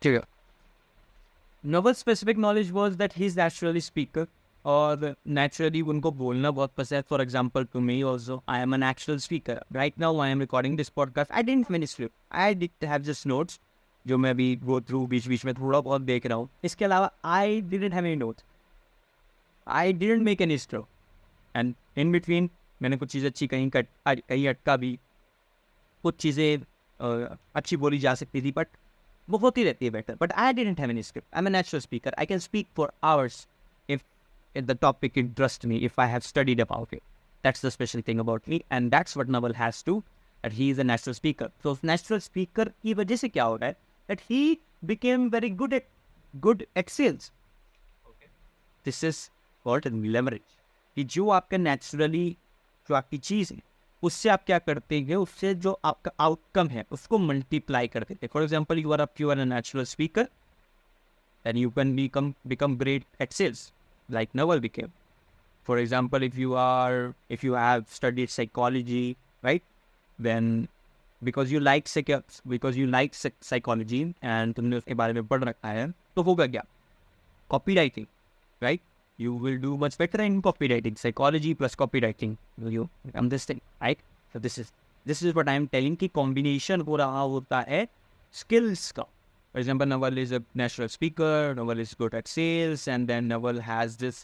ठीक है। Naval specific knowledge was that he is naturally speaker, और नेचुरली उनको बोलना बहुत पसंद है। For example to me also, I am an actual speaker. Right now I am recording this podcast, I didn't finish script, I did have just notes जो मैं अभी go through बीच बीच में थोड़ा बहुत देख रहा हूँ। इसके अलावा I didn't have any notes, I didn't make any straw, and in between मैंने कुछ चीज़ें अच्छी कहीं कहीं अटका भी, कुछ चीज़ें अच्छी बोली जा सकती थी, बट वो होती रहती है better. But I didn't have any script, I am an natural speaker, I can speak for hours if the topic interests me, if I have studied about it. That's the special thing about me, and that's what Naval has too, that he is a natural speaker. So natural speaker की वजह से क्या हो रहा है, that he became very good at sales. Okay. This is called leverage. कि जो आपका naturally, जो आपकी चीज़ है, उससे आप क्या करते हैं, उससे जो आपका आउटकम है उसको मल्टीप्लाई कर देते हैं। For example you are a natural speaker, then you can become great at sales, like Naval became. For example, if you have studied psychology, right, then because you like psychology and तुमने उसके बारे में पढ़ रखा है, तो होगा क्या? Copywriting, right? You will do much better in copywriting. Psychology plus copywriting, you become this thing, right? So this is what I am telling कि combination हो रहा होता है skills का. For example, Naval is a natural speaker, Naval is good at sales, and then Naval has this.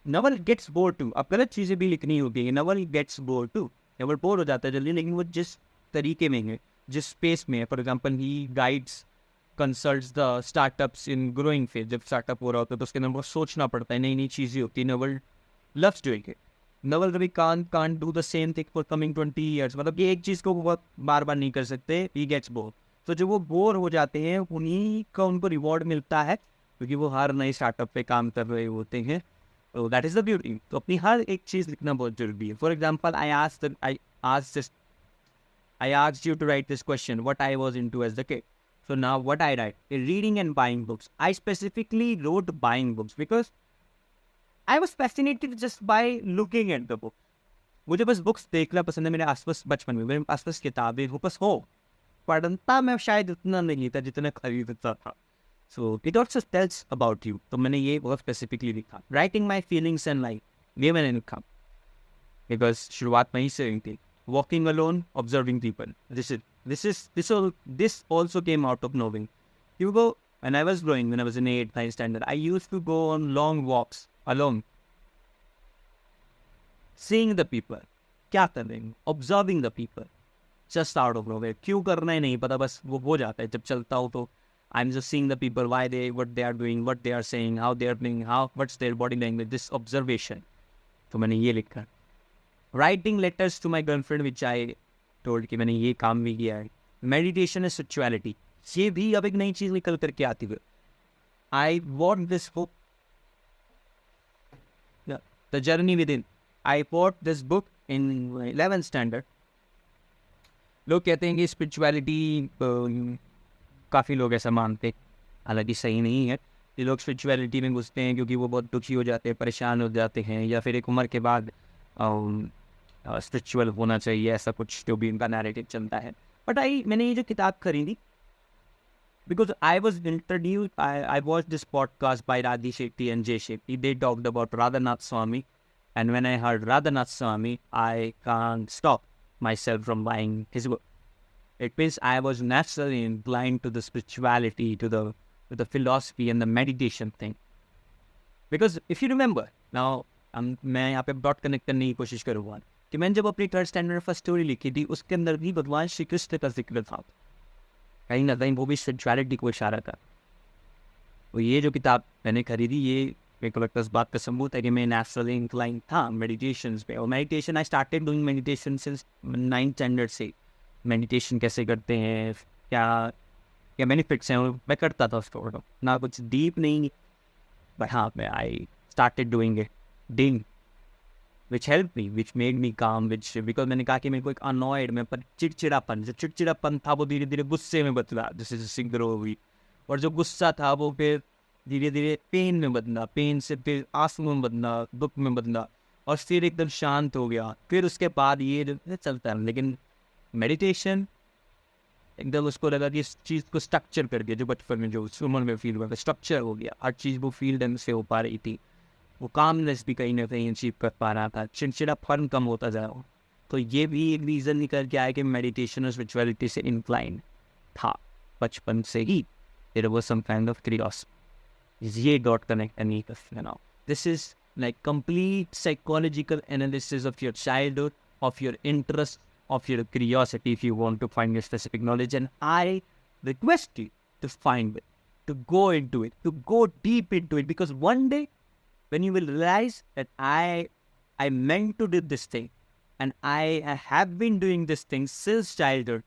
Naval gets bored too. अब गलत चीज़ें भी लिखनी होती है, Naval gets bored too. Naval bore हो जाता है जल्दी, लेकिन वो जिस तरीके में है, जिस स्पेस में है, for example he guides, consults the startups in growing phase. जब स्टार्टअप हो रहा होता है तो उसके अंदर बहुत सोचना पड़ता है, नई नई चीज़ें होती है। Naval loves doing it. Naval कभी can't do the same thing for coming 20 years. मतलब ये एक चीज़ को बहुत बार बार नहीं कर सकते, he gets bored. तो जो वो बोर हो जाते हैं, उन्हीं का उनको रिवॉर्ड मिलता है, क्योंकि वो हर नए स्टार्टअप पे काम कर रहे होते हैं। तो दैट इज़ द ब्यूटी। तो अपनी हर एक चीज़ लिखना बहुत जरूरी है। For example I asked you to write this question, what I was into as a kid. So now what I write, reading and buying books. I specifically wrote buying books because I was fascinated just by looking at the book. मुझे बस books देखना पसंद है। मेरे आसपास बचपन में मेरे आसपास किताबें हो बस हो, पढ़ता मैं शायद उतना नहीं था जितना खरीदता था। So it also tells about you. तो मैंने ये बहुत स्पेसिफिकली लिखा, writing my feelings and life, ये मैंने लिखा बिकॉज शुरुआत वहीं से हुई थी। Walking alone, observing people, this also came out of नोविंग। You go, when I was growing, when I was in 8th, 9th standard, I used to go on long walks alone, seeing the people, क्या कर रहे हैं, observing the people, just out of nowhere. क्यों करना है नहीं पता, बस वो हो जाता है जब चलता हूँ तो I'm just seeing the people, what they are doing, what they are saying, how they are playing, what's their body language, this observation. तो मैंने ये लिखा। Writing letters to my girlfriend, which I told कि मैंने ये काम भी किया है। Meditation is spirituality, ये भी अब एक नई चीज निकल करके आती है। I wrote this book, the journey within, I wrote this book in 11th standard. लोग कहते हैं कि स्पिरिचुअलिटी, काफ़ी लोग ऐसा मानते, हालांकि सही नहीं है। ये लोग स्पिरिचुअलिटी में घुसते हैं क्योंकि वो बहुत दुखी हो जाते हैं, परेशान हो जाते हैं, या फिर एक उम्र के बाद स्पिरिचुअल होना चाहिए, ऐसा कुछ जो भी इनका नैरेटिव चलता है। बट मैंने ये जो किताब खरीदी because I was introduced, I watched this podcast by Radhi Shetty and Jay Shetty. They talked about Radhanath Swami, and when I heard Radhanath Swami, I can't stop myself from buying his book. It means I was naturally inclined to the spirituality, to the philosophy and the meditation thing. Because if you remember, now मैं यहाँ पे dot connect करने की कोशिश करूँगा कि मैंने जब अपनी 3rd स्टैंडर्ड फर्स्ट स्टोरी लिखी थी, उसके अंदर भी भगवान श्री कृष्ण का जिक्र था, कहीं ना कहीं वो भी स्पिरिचुअलिटी को इशारा था। तो ये जो किताब मैंने खरीदी, ये मेरे को लगता है इस बात का सबूत है कि मैं नेचुरली इंक्लाइन था मेडिटेशन पे। और meditation, I started doing meditation since 9th standard से। मेडिटेशन कैसे करते हैं, क्या क्या बेनिफिट्स हैं, मैं करता था उसको, ना कुछ डीप नहीं, बट हाँ मैं I started doing it daily, which helped me, which made me calm, because मैंने कहा कि मेरे को एक annoyed में पर चिड़चिड़ापन था वो धीरे धीरे गुस्से में बदला, जैसे सिंगर हुई। और जो गुस्सा था वो फिर धीरे धीरे पेन में बदला, पेन से फिर आंसू में बदला, दुख में बदला, और फिर एकदम शांत हो गया। फिर उसके बाद ये जो चलता है, लेकिन मेडिटेशन एकदम उसको लगा कि इस चीज़ को स्ट्रक्चर कर दिया, जो बचपन में जो उस उम्र में फील हुआ स्ट्रक्चर हो गया, हर चीज़ वो फील ढंग से हो पा रही थी, वो कामनेस भी कहीं ना कहीं अचीव कर पा रहा था, चिड़चिड़ापन कम होता जा रहा। तो ये भी एक रीज़न निकल के आया कि मेडिटेशन और स्पिरिचुअलिटी से इंक्लाइन था बचपन से ही। There was some kind of curiosity. ये डॉट कनेक्ट नहीं करते now, this is like complete psychological analysis of your childhood, of your interest, of your curiosity if you want to find your specific knowledge. And I request you to find it, to go into it, to go deep into it, because one day when you will realize that I meant to do this thing, and I have been doing this thing since childhood,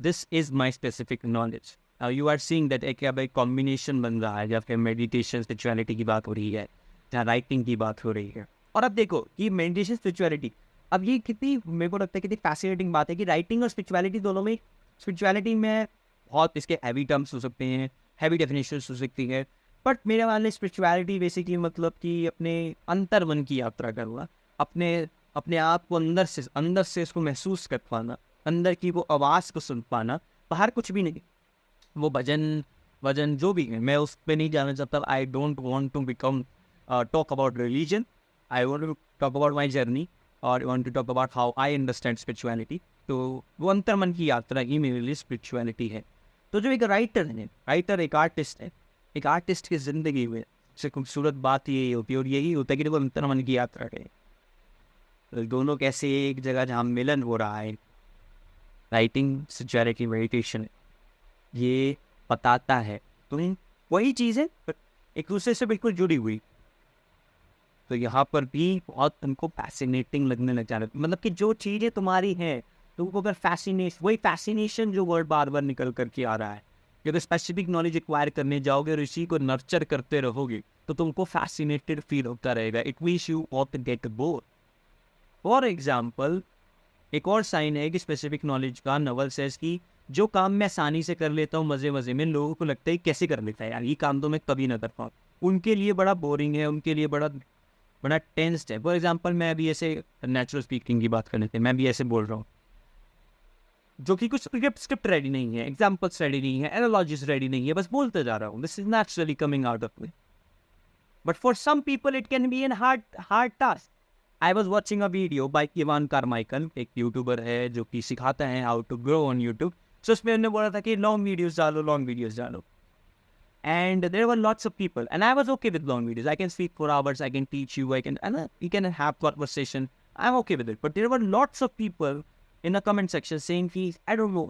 this is my specific knowledge. Now you are seeing that एक अब एक combination बन रहा है, या फिर meditation spirituality की बात हो रही है, या writing की बात हो रही है। और अब देखो कि meditation spirituality, अब ये कितनी, मेरे को लगता है कितनी fascinating बात है कि writing और spirituality दोनों में, spirituality में बहुत इसके heavy terms हो सकते हैं, heavy definitions हो सकती है, बट मेरे वाले स्पिरिचुअलिटी बेसिकली मतलब कि अपने अंतर मन की यात्रा करना, अपने आप को अंदर से इसको महसूस कर पाना, अंदर की वो आवाज़ को सुन पाना, बाहर कुछ भी नहीं। वो वजन जो भी है, मैं उस पर नहीं जाना चाहता। I don't want to become talk about religion, I want to talk about my journey, और want to talk about how I understand spirituality. तो वो अंतर मन की यात्रा ही मेरे लिए स्पिरिचुअलिटी है। तो जो एक राइटर एक आर्टिस्ट है, एक आर्टिस्ट की ज़िंदगी में सबसे खूबसूरत बात यही होती है, और यही होता है कि वो अंतर मन की यात्रा करें। दोनों कैसे एक जगह जहाँ मिलन हो रहा है, राइटिंग, स्पिरिचुअलिटी, मेडिटेशन, ये बताता है। तो वही चीज़ है पर एक दूसरे से बिल्कुल जुड़ी हुई। तो यहाँ पर भी बहुत तुमको फैसिनेटिंग लगने लग जाना, मतलब कि जो चीज़ें तुम्हारी हैं तुमको अगर वही फैसिनेशन जो वर्ड बार बार निकल करके आ रहा है, अगर स्पेसिफिक नॉलेज एक्वायर करने जाओगे और इसी को नर्चर करते रहोगे तो तुमको फैसिनेटेड फील होता रहेगा। It means you want to get bore. For example, एक और साइन है कि स्पेसिफिक नॉलेज का, नवल सेज कि जो काम मैं आसानी से कर लेता हूँ मज़े मज़े में, लोगों को लगता है कैसे कर लेता है यार, ये काम तो मैं कभी ना कर पाऊँ। उनके लिए बड़ा बोरिंग है, उनके लिए बड़ा बड़ा टेंस्ड है। फॉर एग्जाम्पल मैं अभी ऐसे नेचुरल स्पीकिंग की बात करने थे, मैं भी ऐसे बोल रहा हूँ जो कि कुछ स्क्रिप्ट रेडी नहीं है, एग्जाम्पल्स रेडी नहीं है, एनालॉजीज रेडी नहीं है, बस बोलते जा रहा हूँ, this is naturally coming out of me. But for some people it can be an hard task. I was watching a video by Evan Carmichael, एक यूट्यूबर है जो कि सिखाता है how to grow on YouTube. So उसमें उन्होंने बोला था कि लॉन्ग वीडियोज डालो। And there were lots of people, and I was okay with long videos. I can speak for hours, I can teach you, you can have conversation. I'm okay with it. But there were lots of people in the comment section saying, I don't know,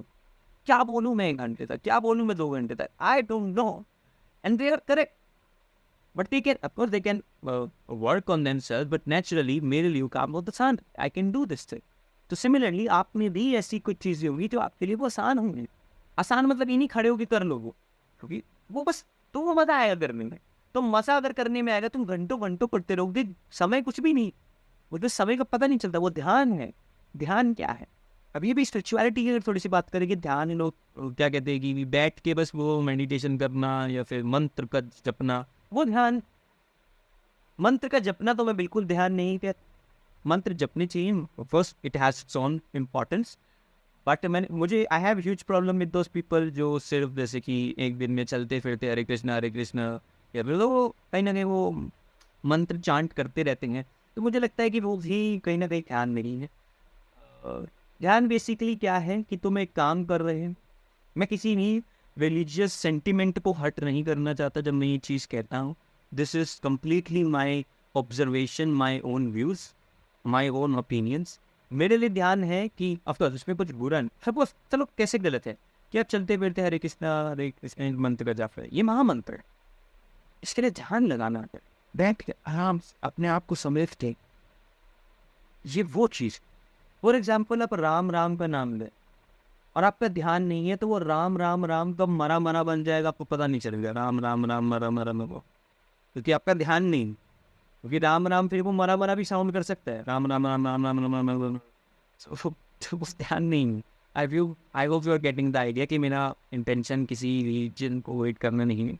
क्या बोलूँ मैं 1 घंटे तक, क्या बोलूँ मैं 2 घंटे तक, I don't know. And they are correct. But they can, of course, they can work on themselves, but naturally, मेरे लिए काम बहुत आसान, I can do this thing. तो similarly, आप में भी ऐसी कुछ चीज़ें होंगी जो आपके लिए वो आसान होंगी। आसान मतलब ये नहीं खड़े होकर कर लो वो, क्योंकि वो बस तो वो मज़ा आएगा करने में। तो मज़ा अगर करने में आएगा, तुम घंटों घंटों करते रहोगे, समय कुछ भी नहीं, वो तो समय का पता नहीं चलता। वो ध्यान है। ध्यान क्या है? अभी भी स्पिरिचुअलिटी की अगर थोड़ी सी बात करेंगे, ध्यान लोग क्या कहते हैं कि बैठ के बस वो मेडिटेशन करना या फिर मंत्र का जपना, वो ध्यान। मंत्र का जपना तो मैं बिल्कुल ध्यान नहीं कहता। मंत्र जपने चाहिए, first it has its own importance. But मुझे I have huge problem with those people जो सिर्फ जैसे कि एक दिन में चलते फिरते हरे कृष्णा या फिर वो कहीं ना कहीं वो मंत्र चांट करते रहते हैं। तो मुझे लगता है कि वो भी कहीं ना कहीं ध्यान नहीं है। ध्यान बेसिकली क्या है कि तुम एक काम कर रहे हैं। मैं किसी भी रिलीजियस सेंटिमेंट को हर्ट नहीं करना चाहता जब मैं ये चीज़ कहता हूँ। This is completely my observation, my own views, my own opinions. मेरे लिए ध्यान है कि ऑफकोर्स उसमें कुछ बुरा नहीं, सपोज चलो कैसे गलत है कि आप चलते फिरते हरे कृष्णा मंत्र का जाप है, ये महामंत्र है, इसके लिए ध्यान लगाना है, बैठ के आराम से अपने आप को समझते, ये वो चीज़। फॉर एग्जाम्पल आप राम राम का नाम लें और आपका ध्यान नहीं है तो वो राम राम राम कब मरा मरा बन जाएगा आपको पता नहीं चलेगा। राम राम राम मरा मरा वो, क्योंकि आपका ध्यान नहीं। क्योंकि राम राम फिर वो मरा मरा भी साउंड कर सकता है, राम राम राम राम राम राम राम राम। उस ध्यान नहीं। I hope you are getting the idea कि मेरा इंटेंशन किसी रीजन को वेट करना नहीं है।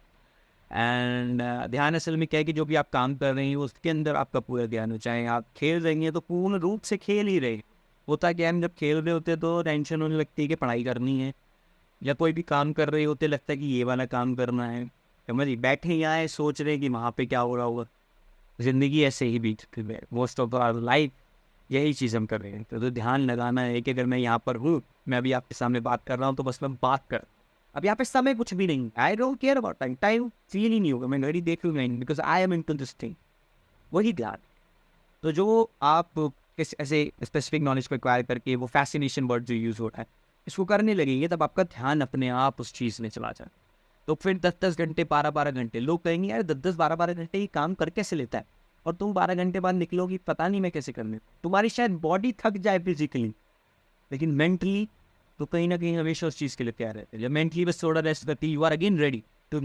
एंड ध्यान असल में क्या है कि जो भी आप काम कर रहे हैं उसके अंदर आपका पूरा ध्यान हो। चाहे आप खेल रहे हैं तो पूर्ण रूप से खेल ही रहे। होता क्या है, हम जब खेल रहे होते तो टेंशन होने लगती है कि पढ़ाई करनी है, या कोई भी काम कर रहे होते लगता है कि ये वाला काम करना है। समझिए, बैठे यहाँ है सोच रहे हैं कि वहाँ पे क्या हो रहा होगा। ज़िंदगी ऐसे ही बीतती है, मोस्ट ऑफ आवर लाइफ यही चीज़ हम कर रहे हैं। तो ध्यान लगाना है कि अगर मैं यहाँ पर हूँ, मैं अभी आपके सामने बात कर रहा हूँ तो बस मैं बात कर, अब यहाँ पे समय कुछ भी नहीं। I don't care about time, time feel ही नहीं होगा, मैं घड़ी देख लूँगा नहीं, because I am into this thing. वही ध्यान। तो जो आप इस ऐसे स्पेसिफिक नॉलेज को एक्वायर करके, वो फैसिनेशन वर्ड जो यूज़ होता है, इसको करने लगेंगे, तब आपका ध्यान अपने आप उस चीज़ में चला जाए। तो फिर 10-10 घंटे 12-12 घंटे लोग कहेंगे यार 10-10 12-12 घंटे ये काम कर कैसे लेता है, और तुम 12 घंटे बाद निकलोगी पता नहीं मैं कैसे करने। तुम्हारी शायद बॉडी थक जाए फिजिकली, लेकिन मेंटली तो कहीं ना कहीं हमेशा उस चीज़ के लिए तैयार रहते हैं। जब मेंटली बस थोड़ा रेस्ट करती, you are again ready to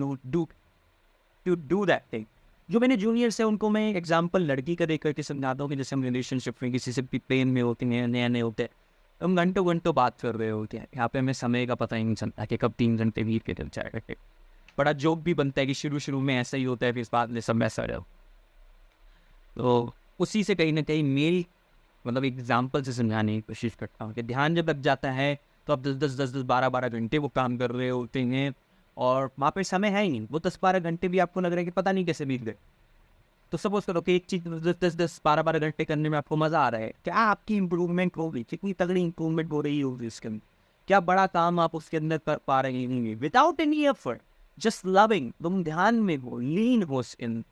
do that thing. जो मैंने जूनियर्स है उनको मैं एग्जांपल लड़की का देख करके समझाता हूँ कि जैसे हम रिलेशनशिप में किसी से भी प्रेम में होते हैं, नए नए होते हैं, हम घंटों घंटों बात कर रहे होते हैं। यहाँ पे हमें समय का पता ही नहीं चलता कि कब 3 घंटे बीत के चल जाएगा। बड़ा जोक भी बनता है कि शुरू में ऐसा ही होता है, फिर इस बाद में सब ऐसा रहा। तो उसी से कहीं ना कहीं मेरी मतलब एग्जाम्पल से समझाने की कोशिश करता हूँ कि ध्यान जब लग जाता है तो आप 10-10 12-12 घंटे वो काम कर रहे होते हैं और वहाँ पे समय है ही नहीं। वो 10-12 घंटे भी आपको लग रहा है कि पता नहीं कैसे बीत गए। तो सपोज करो कि एक चीज़ 10-10 12-12 घंटे करने में आपको मज़ा आ रहा है, क्या आपकी इंप्रूवमेंट होगी, कितनी तगड़ी इंप्रूवमेंट हो रही होगी उसके अंदर, क्या बड़ा काम आप उसके अंदर कर पा रहे होंगे without any effort, just loving. तुम ध्यान में हो, लीन हो इन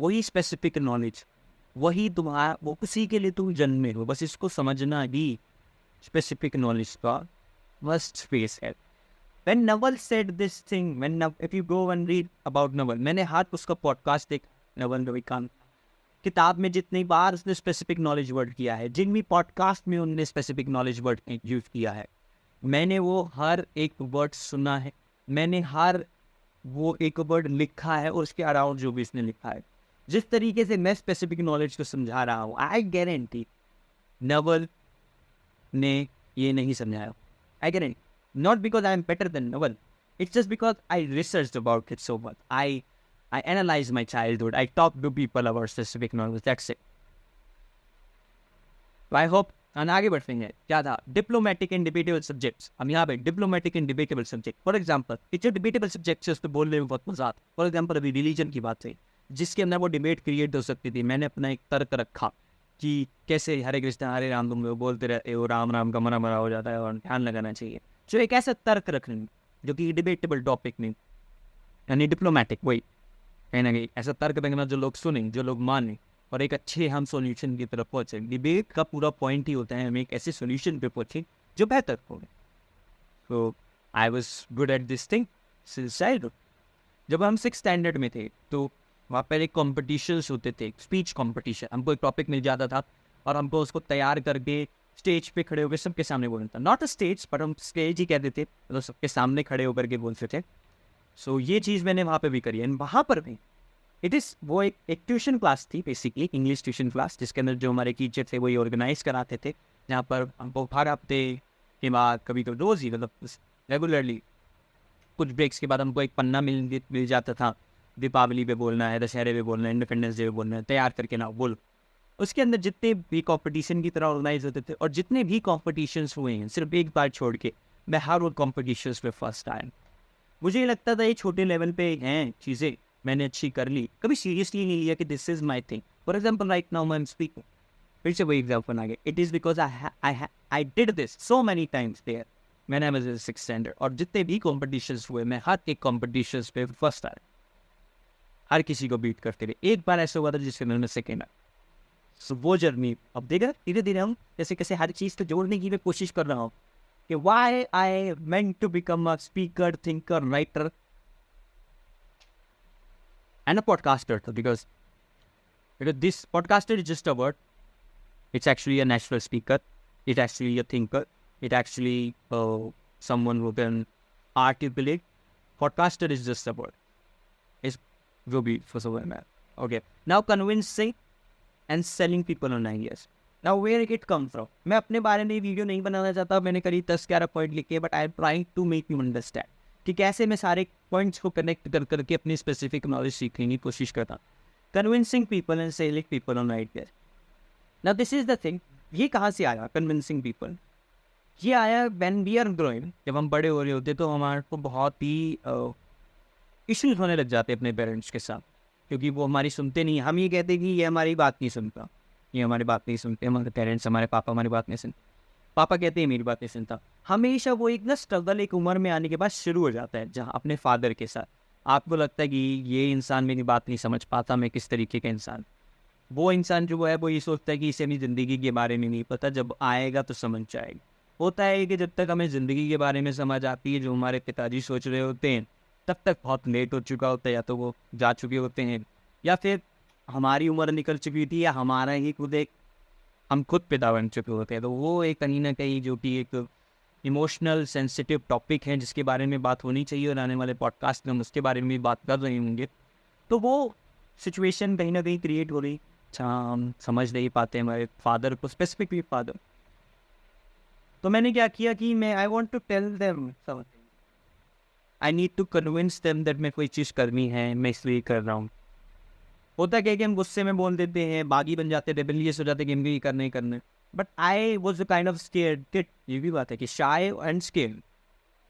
वही स्पेसिफिक नॉलेज, वही तुम्हारा, वो उसी के लिए तुम जन्मे हो। बस इसको समझना ही स्पेसिफिक नॉलेज का मस्ट स्पेस है। When Naval said this thing, if you go and read about Naval, मैंने हाथ उसका पॉडकास्ट देखा, नवल रविकांत। किताब में जितनी बार उसने स्पेसिफिक नॉलेज वर्ड किया है, जिन भी पॉडकास्ट में उन्होंने स्पेसिफिक नॉलेज वर्ड यूज किया है, मैंने वो हर एक वर्ड सुना है, मैंने हर वो एक वर्ड लिखा है और उसके अराउंड जो भी इसने लिखा है। जिस तरीके से मैं स्पेसिफिक नॉलेज को समझा रहा हूँ, आई गारंटी नवल ने ये नहीं समझाया। I guarantee, not because I am better than Naval, it's just because I researched about it so much. I analyze my childhood. I talk to people about specific novels. That's it. I hope. आगे बढ़ेंगे. क्या था? Diplomatic and debatable subjects. हम यहाँ पे diplomatic and debatable subject. For example, ये जो debatable subjects है उस पर बोलने में बहुत मजा आता. For example, अभी religion की बात है, जिसके अंदर वो डिबेट क्रिएट हो सकती थी. मैंने अपना एक तर्क रखा कि कैसे हरे कृष्ण हरे राम तुम लोग बोलते रहते हो, राम राम का मरा मरा हो जाता है और ध्यान लगाना चाहिए. जो एक ऐसा तर्क रखने जो कि डिबेटेबल टॉपिक नहीं, यानी डिप्लोमेटिक. वही कहीं ना कहीं ऐसा तर्क रखना जो लोग सुने, जो लोग माने और एक अच्छे हम सॉल्यूशन की तरफ पहुंचे. डिबेट का पूरा पॉइंट ही होता है हम एक ऐसे सॉल्यूशन पे पहुंचे जो बेहतर हो. तो I was good at this thing since childhood. जब हम 6th स्टैंडर्ड में थे तो वहाँ पर एक कॉम्पिटिशन्स होते थे, स्पीच कॉम्पिटिशन. हमको एक टॉपिक मिल जाता था और हमको उसको तैयार करके स्टेज पे खड़े होकर सबके सामने बोलना था. नॉट अ स्टेज, पर हम स्टेज ही कहते थे, तो सबके सामने खड़े होकर के बोलते थे. सो ये चीज़ मैंने वहाँ पे भी करी है. वहाँ पर भी इट इज़ वो एक ट्यूशन क्लास थी, बेसिकली इंग्लिश ट्यूशन क्लास, जिसके अंदर जो हमारे टीचर थे वही ऑर्गेनाइज कराते थे. जहाँ पर हमको हर हफ्ते के बाद कभी कभी रोज़ ही, मतलब रेगुलरली कुछ ब्रेक्स के बाद हमको एक पन्ना मिल जाता था. दीपावली पे बोलना है, दशहरे पे बोलना है, इंडिपेंडेंस डे पे बोलना है, तैयार करके ना बोलो. उसके अंदर जितने भी कॉम्पिटिशन की तरह ऑर्गेनाइज होते थे और जितने भी कॉम्पिटिशन्स हुए हैं, सिर्फ एक बार छोड़ के मैं हर वो कॉम्पिटिशन्स में फर्स्ट आया. मुझे ये लगता था ये छोटे लेवल पे हैं चीज़ें, मैंने अच्छी कर ली. कभी सीरियसली नहीं लिया कि this is my thing. For example right now I am speaking, फिर से वही एग्जाम्पल आ गया. It is because I did this so many times there मैंने I was in 6th standard. और जितने भी कॉम्पिटिशन्स हुए मैं हर एक कॉम्पिटिशन्स पे फर्स्ट आया, हर किसी को बीट करते रहे. एक बार ऐसा हुआ था जिसके अंदर मैं सेकेंड आया. सो वो जर्नी अब देखा धीरे धीरे हम जैसे कैसे हर चीज़ को जोड़ने की मैं कोशिश कर रहा हूँ कि why I meant to become a speaker, thinker, writer and a podcaster, because this podcaster is just a word. It's actually a natural speaker. It's actually a thinker. It actually someone who can articulate. Podcaster is just a word. It will be for someone else. Okay. Now convincing and selling people on ideas. Now where it come from? मैं अपने बारे में video नहीं बनाना चाहता. मैंने करीब 10-11 point लिखे, but I am trying to make you understand कि कैसे मैं सारे पॉइंट्स को कनेक्ट कर करके अपनी स्पेसिफिक नॉलेज सीखने की कोशिश करता. Convincing people and selling people on ideas. Now this is the thing. ये कहाँ से आया कन्विंसिंग पीपल? ये आया व्हेन वी आर ग्रोइंग. जब हम बड़े हो रहे होते तो हमारे को बहुत ही इश्यूज होने लग जाते अपने पेरेंट्स के साथ, क्योंकि वो हमारी सुनते नहीं. हम ये कहते कि ये हमारी बात नहीं सुनता, ये हमारी बात नहीं सुनते. हमारे पेरेंट्स, हमारे पापा हमारी बात नहीं सुनते. पापा कहते हैं मेरी बात नहीं सुनता. हमेशा वो एक ना स्ट्रगल एक उम्र में आने के बाद शुरू हो जाता है, जहाँ अपने फादर के साथ आपको लगता है कि ये इंसान मेरी बात नहीं समझ पाता, मैं किस तरीके का इंसान. वो इंसान जो है वो ये सोचता है कि इसे अपनी ज़िंदगी के बारे में नहीं पता, जब आएगा तो समझ जाएगा. होता है कि जब तक हमें ज़िंदगी के बारे में समझ आती है जो हमारे पिताजी सोच रहे होते हैं, तब तक बहुत लेट हो चुका होता है. या तो वो जा चुके होते हैं, या फिर हमारी उम्र निकल चुकी थी, या हमारा ही खुद हम खुद पिता बन चुके होते हैं. तो वो एक कहीं ना कहीं जो कि एक इमोशनल सेंसिटिव टॉपिक है जिसके बारे में बात होनी चाहिए, और आने वाले पॉडकास्ट में हम उसके बारे में भी बात कर रहे होंगे. तो वो सिचुएशन कहीं ना कहीं क्रिएट हो रही. अच्छा, हम समझ नहीं पाते हमारे फादर को, स्पेसिफिकली फादर. तो मैंने क्या किया कि मैं I want to tell them something. I need to convince them that मैं कोई चीज़ करनी है, मैं इसलिए कर रहा हूँ. होता क्या कि हम गुस्से में बोल देते हैं, बागी बन जाते, रेबेलियस हो जाते कि हमको ये करने ही करने. But I was the kind of scared kid. ये भी बात है कि शाय एंड स्केयर्ड.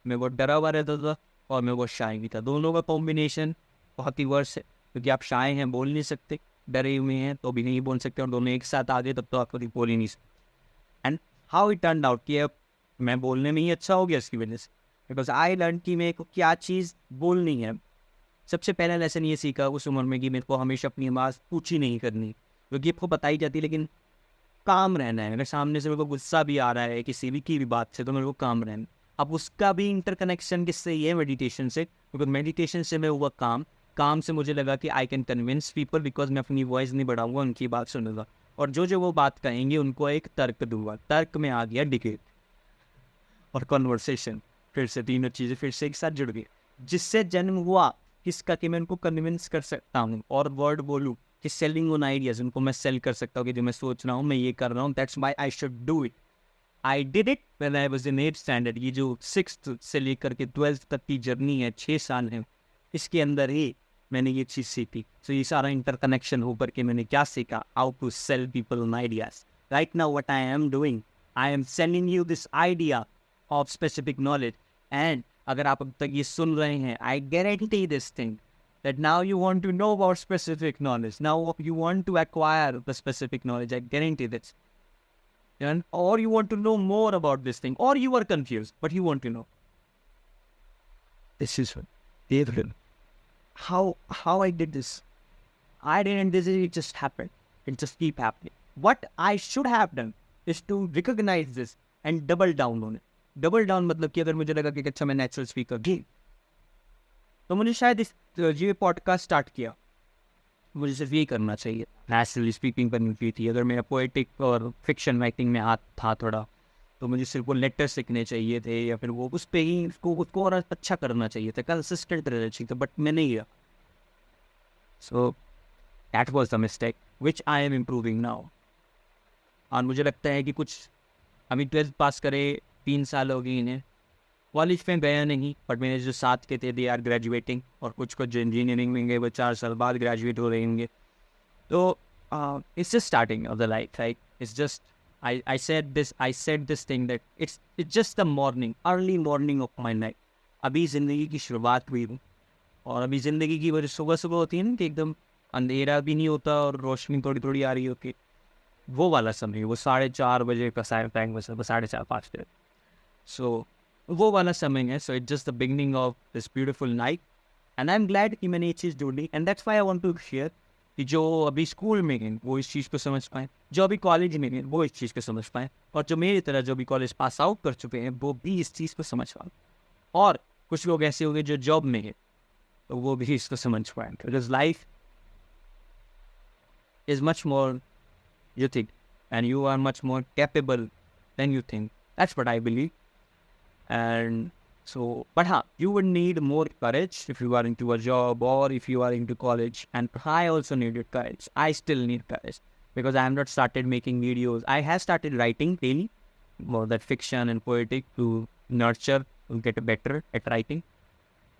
मैं बहुत डरा हुआ रहता था और मैं बहुत शाय भी था. दोनों का कॉम्बिनेशन बहुत ही वर्स है, क्योंकि आप शाय हैं, बोल नहीं सकते, डरे हुए हैं तो भी नहीं बोल सकते, और दोनों एक साथ आ गए तब तो आप कभी बोल ही नहीं सकते. And how it turn out कि अब मैं बोलने में ही अच्छा हो गया इसकी वजह से, बिकॉज आई लर्न कि मेरे को क्या चीज़ बोलनी है. सबसे पहला लेसन ये सीखा उस उम्र में कि मेरे को हमेशा अपनी आवाज़ ऊँची नहीं करनी, क्योंकि आपको बताई जाती है, लेकिन काम रहना है. अगर सामने से मेरे को गुस्सा भी आ रहा है किसी भी की भी बात से, तो मेरे को काम रहना. अब उसका भी इंटरकनेक्शन किससे ये है? मेडिटेशन से. बिकॉज मेडिटेशन से मैं हुआ काम से मुझे लगा कि I can convince people, because मैं अपनी वॉइस नहीं बढ़ाऊंगा, उनकी बात सुनूंगा, और जो वो बात कहेंगे उनको एक तर्क दूंगा. तर्क में आ गया डिबेट और कॉन्वर्सेशन. फिर से तीनों चीज़ें फिर से एक साथ जुड़ गई, जिससे जन्म हुआ किसका कि मैं उनको कन्विंस कर सकता हूँ और वर्ड बोलूँ कि सेलिंग ऑन आइडियाज़. उनको मैं सेल कर सकता हूँ कि जो मैं सोच रहा हूँ मैं ये कर रहा हूँ. That's why I should do it. I did it when I was in 8th standard. ये जो 6th से लेकर के 12th तक की जर्नी है, 6 साल है, इसके अंदर ही मैंने ये चीज़ सीखी. So ये सारा इंटरकनेक्शन होकर के मैंने क्या सीखा? How to sell people on ideas. Right now what I am doing, I am selling you this idea of specific knowledge. And अगर आप अब तक ये सुन रहे हैं, I guarantee this thing that now you want to know about specific knowledge. Now you want to acquire the specific knowledge. I guarantee this. And, or you want to know more about this thing, or you are confused, but you want to know. This is what they will. How I did this? I didn't. This it just happened. It just keep happening. What I should have done is to recognize this and double down on it. Double down मतलब कि अगर मुझे लगा कि अच्छा मैं natural speaker भी, तो मुझे शायद इस ये पॉडकास्ट स्टार्ट किया, मुझे सिर्फ यही करना चाहिए, नेचुरली स्पीकिंग करनी चाहिए थी. अगर मेरा पोएटिक और फिक्शन राइटिंग में हाथ था थोड़ा, तो मुझे सिर्फ वो लेटर सीखने चाहिए थे, या फिर वो उस पर ही उसको और अच्छा करना चाहिए था, कंसिस्टेंट रहना चाहिए था, बट मैं नहीं गया. So that was the mistake which I am improving now. और मुझे लगता है कि कुछ अभी 12th पास करे 3 साल हो गए इन्हें, कॉलेज में गया नहीं, बट मेरे जो साथ के थे दे आर ग्रेजुएटिंग, और कुछ जो इंजीनियरिंग में गए वो 4 साल बाद ग्रेजुएट हो रहे होंगे. तो it's just starting of the life, right? It's just I said this thing that it's just the morning, early morning of my life. अभी ज़िंदगी की शुरुआत हुई हूँ, और अभी ज़िंदगी की वजह सुबह सुबह होती है ना कि एकदम अंधेरा भी नहीं होता और रोशनी थोड़ी थोड़ी आ रही होती, वो वाला समय, वो 4:30 बजे का टाइम, बस 4:30-5 बजे. सो वो वाला समय है. So it's just the beginning of this beautiful night, and I am glad कि मैंने ये चीज़ ढूंढी. And that's why I want to share कि जो अभी स्कूल में हैं वो इस चीज़ को समझ पाएँ, जो अभी कॉलेज में हैं वो इस चीज़ को समझ पाएँ, और जो मेरी तरह जो भी कॉलेज पास आउट कर चुके हैं वो भी इस चीज़ को समझ पाएँ. और कुछ लोग ऐसे होंगे जो जॉब में हैं, तो वो भी इसको समझ पाएँ. Because life is much more you think, and you are much more capable than you think. That's what I believe. And so, but you would need more courage if you are into a job or if you are into college. And I also needed courage. I still need courage because I have not started making videos. I have started writing daily, more that fiction and poetic to nurture, to get better at writing.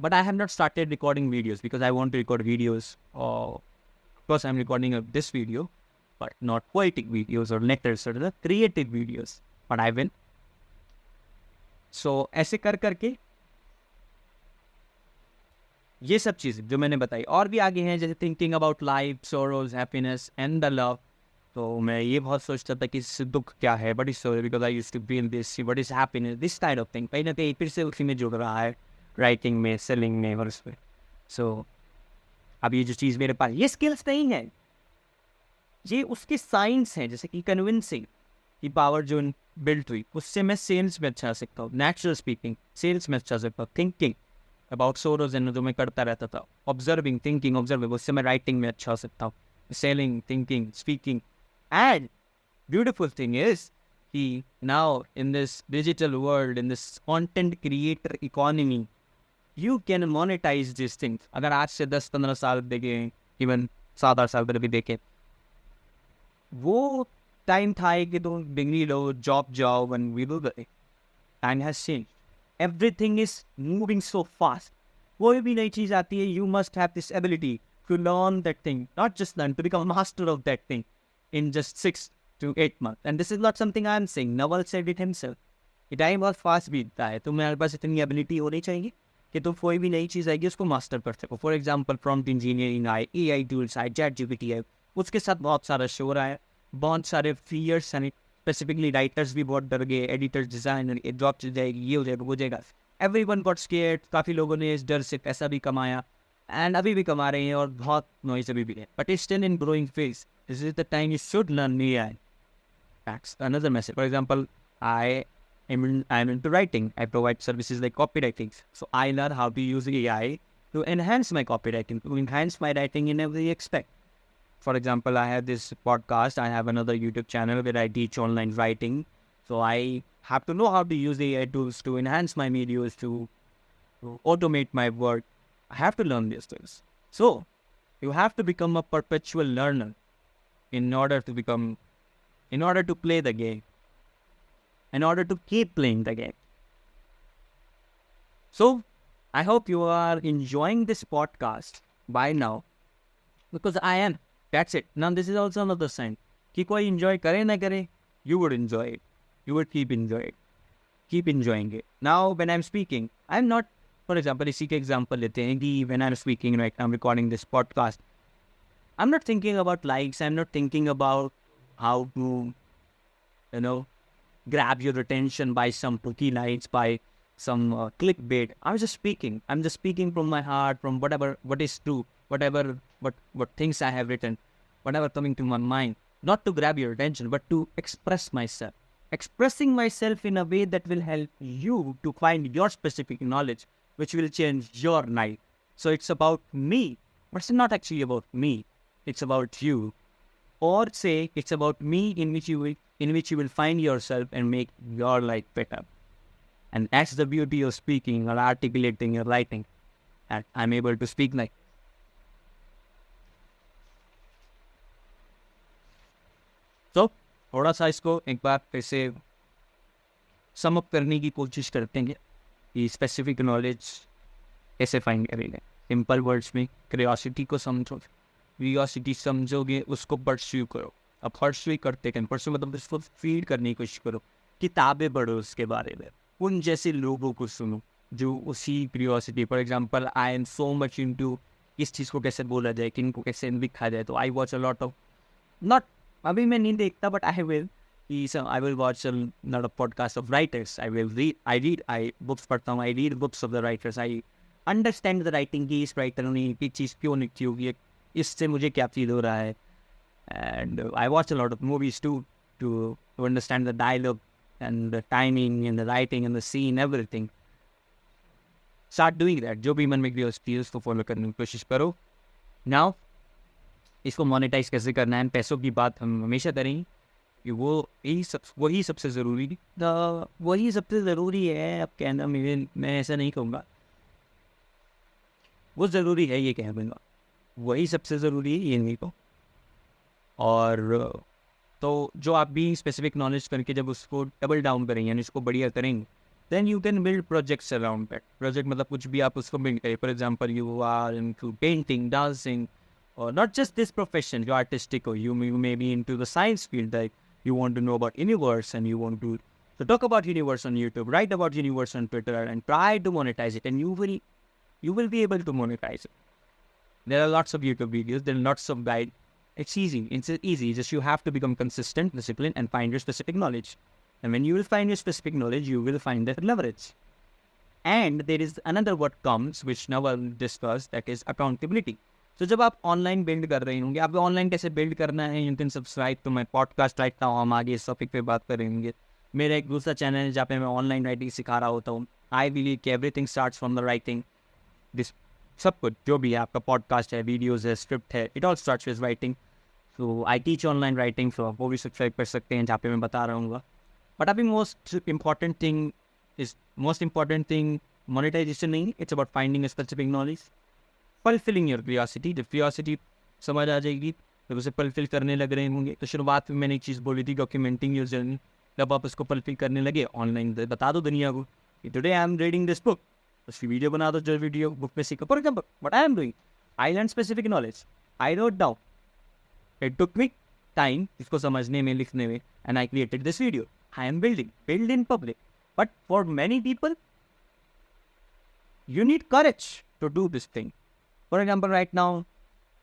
But I have not started recording videos because I want to record videos. Of course, I'm recording this video, but not poetic videos or letters or the creative videos. But I will. So ऐसे कर करके ये सब चीज़ें जो मैंने बताई और भी आगे हैं, जैसे thinking about life, sorrows, happiness and the love. तो मैं ये बहुत सोचता था कि दुख क्या है, but is sorry because I used to feel this, what is happiness, this kind of thing. कहीं ना कहीं फिर से उसी में जुड़ रहा है, राइटिंग में, सेलिंग में और उस पर. सो अब ये जो चीज़ मेरे पास, ये स्किल्स नहीं है, ये उसके साइंस हैं, जैसे कि कन्विंसिंग की पावर जो बिल्ट हुई, उससे मैं सेल्स में अच्छा सकता हूँ. नेचुरल स्पीकिंग, सेल्स में अच्छा सकता हूँ. थिंकिंग अबाउट सोरोज एंड जो मैं करता रहता था, ऑब्जर्विंग, थिंकिंग, ऑब्जर्विंग, उससे मैं राइटिंग में अच्छा हो सकता हूँ. Selling, thinking, speaking. And beautiful thing is कि now in this digital world, in this content creator economy, you can monetise this things. अगर आज से 10-15 साल देखें, इवन 7-8 साल पहले भी देखें, वो टाइम था कि तुम डिग्री लो, जॉब जाओ, वन वी विल गए. Time has change, everything is moving so fast. कोई भी नई चीज़ आती है, you must have this ability to learn that thing, not just learn, to become master of that thing in just 6 to 8 months. And this is not something I am saying, Naval said it himself. कि time बहुत fast बीतता है, तुम्हारे पास इतनी ability होनी चाहिए कि तुम कोई भी नई चीज़ आएगी उसको मास्टर कर सको. फॉर एग्जाम्पल प्रॉम्प्ट इंजीनियरिंग आए, AI टूल्स आए, ChatGPT आए, उसके साथ बहुत सारा शोर आया, बहुत सारे फीयर्स, यानी स्पेसिफिकली राइटर्स भी बहुत डर गए, एडिटर्स, डिज़ाइनर, जॉब चल जाएगी, ये हो जाएगा, वो हो जाएगा. Everyone got scared. काफ़ी लोगों ने इस डर से पैसा भी कमाया, एंड अभी भी कमा रहे हैं, और बहुत नॉइज अभी भी है. But it's still in growing phase. This is the time you should learn AI. That's another message. For example, I'm into writing. I provide services like copywriting. So I learn how to use AI to enhance my copywriting, to enhance my writing in every aspect. For example, I have this podcast. I have another YouTube channel where I teach online writing. So I have to know how to use AI tools to enhance my videos, to automate my work. I have to learn these things. So you have to become a perpetual learner in order to play the game, in order to keep playing the game. So I hope you are enjoying this podcast. By now, because I am. That's it. Now this is also another sign कि कोई enjoy करे ना करे, you would enjoy it. You would keep enjoying it. Now when I'm speaking, I'm not, for example, इसी के example लेते हैं कि when I'm speaking, right, I'm recording this podcast, I'm not thinking about likes. I'm not thinking about how to, you know, grab your attention by some cookie lights, by some clickbait. I'm just speaking. I'm just speaking from my heart, from what is true, what things I have written, whatever coming to my mind. Not to grab your attention, but to express myself. Expressing myself in a way that will help you to find your specific knowledge, which will change your life. So it's about me, but it's not actually about me. It's about you, or say it's about me in which you will find yourself and make your life better. And that's the beauty of speaking or articulating or writing. And I'm able to speak like. So थोड़ा सा इसको एक बार फिर से sum up करने की कोशिश करते हैं कि स्पेसिफिक नॉलेज कैसे फाइंड करेंगे. सिंपल वर्ड्स में क्यूरियोसिटी को समझो. क्यूरियोसिटी समझोगे उसको परस्यू करो. अब परस्यू करते हैं, परस्यू मतलब उसको फीड करने की कोशिश करो. किताबें पढ़ो उसके बारे में, उन जैसे लोगों को सुनो जो उसी curiosity. For example, I am so much into इस चीज़ को कैसे बोला जाए, किन को कैसे लिखा जाए. तो I watch a lot of, not अभी मैं नहीं देखता, but I will I will watch a lot of podcasts of writers. I books पढ़ता हूँ. I read books of the writers. I understand the writing की इस राइटर ने ये चीज़ क्यों लिखी होगी, इससे मुझे क्या फील हो रहा है. And I watch a lot of movies too to understand the dialogue and the timing and the writing and the scene, everything. Start doing that. जो भी मन में क्यूरियोसिटी है उसको फॉलो करने की कोशिश करो. Now इसको मोनेटाइज कैसे करना है, पैसों की बात हम हमेशा करेंगे कि वही सबसे ज़रूरी है. अब कहना मैं ऐसा नहीं कहूँगा, वो ज़रूरी है ये कह दूँगा. वही सबसे ज़रूरी है ये नहीं को. और तो जो आप भी स्पेसिफिक नॉलेज करके जब उसको डबल डाउन करेंगे यानी इसको बढ़िया करेंगे, then you can build projects around that. Project मतलब कुछ भी आप उसको बिल्ड करें. For example, you are into painting, dancing, or not just this profession, you're artistic, or you may be into the science field, like you want to know about universe and you want to talk about universe on YouTube, write about universe on Twitter, and try to monetize it, and you will be able to monetize it. There are lots of YouTube videos, there are lots of guide. It's easy, just you have to become consistent, disciplined, and find your specific knowledge. And when you will find your specific knowledge, you will find that leverage. And there is another word comes, which now I'll discuss, that is accountability. तो जब आप online build कर रहे होंगे, आप online कैसे build करना है, you can subscribe to my podcast right now. हम आगे इस टॉपिक पे बात करेंगे. मेरा एक दूसरा चैनल है जहाँ पे मैं ऑनलाइन राइटिंग सिखा रहा होता हूँ. आई बिलीव कि everything starts from the writing. This सब कुछ जो भी है, आपका पॉडकास्ट है, वीडियोज़ है, स्क्रिप्ट है, it all starts with writing. So I teach online writing, so आप वो भी सब्सक्राइब कर सकते हैं जहाँ पे मैं बता रहा हूँ. बट अभी मोस्ट इम्पॉर्टेंट थिंग मोनेटाइजेशन नहीं, it's about finding a specific knowledge. Fulfilling your curiosity. जब क्यूरियोसिटी समझ आ जाएगी, जब उसे फुलफिल करने लग रहे होंगे, तो शुरुआत में मैंने एक चीज़ बोली थी, डॉक्यूमेंटिंग योर जर्नी. जब आप उसको फुलफिल करने लगे, ऑनलाइन बता दो दुनिया को कि today I am reading this book, उसकी वीडियो बना दो, जो वीडियो बुक में सीखो. For example, what I am doing, I learn specific knowledge, I wrote down, it took me time इसको समझने में, लिखने में, and I created this video. I am build in public. But for many people you need courage to do this thing. For example, right now,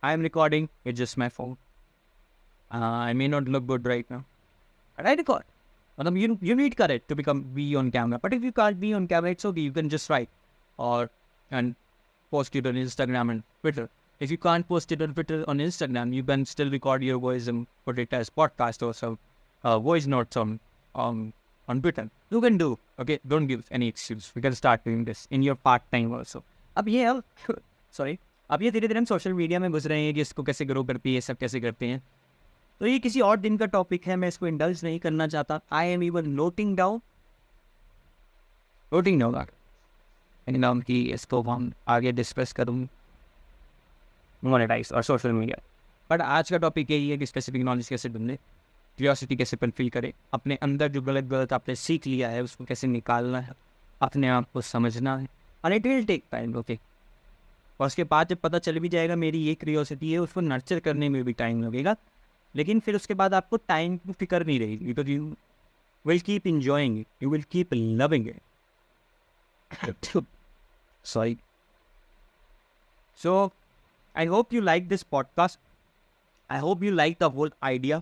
I am recording with just my phone. I may not look good right now, but I record. You need courage to be on camera. But if you can't be on camera, it's okay. You can just write and post it on Instagram and Twitter. If you can't post it on Twitter, on Instagram, you can still record your voice and put it as podcast or some voice notes on Twitter. You can do, okay? Don't give any excuse. We can start doing this in your part time also. अब ये धीरे धीरे हम social media में घुस रहे हैं कि इसको कैसे ग्रो करती है, सब कैसे करते हैं. तो ये किसी और दिन का टॉपिक है, मैं इसको इंडल्ज नहीं करना चाहता. I am even noting down नाम की इसको हम आगे डिस्कस करूँ, मोनेटाइज और सोशल मीडिया. बट आज का टॉपिक यही है कि स्पेसिफिक नॉलेज कैसे ढूंढे, क्यूरियोसिटी कैसे फुलफिल करे, अपने अंदर जो गलत आपने सीख लिया है उसको कैसे निकालना है, अपने आप को समझना है. And it will take time, okay. और उसके बाद जब पता चल भी जाएगा मेरी ये क्यूरियोसिटी है, उसको नर्चर करने में भी टाइम लगेगा, लेकिन फिर उसके बाद आपको टाइम की फिक्र नहीं रहेगी, because you will keep enjoying it, you will keep loving it. Sorry. So, I hope you like this podcast. I hope you like the whole idea.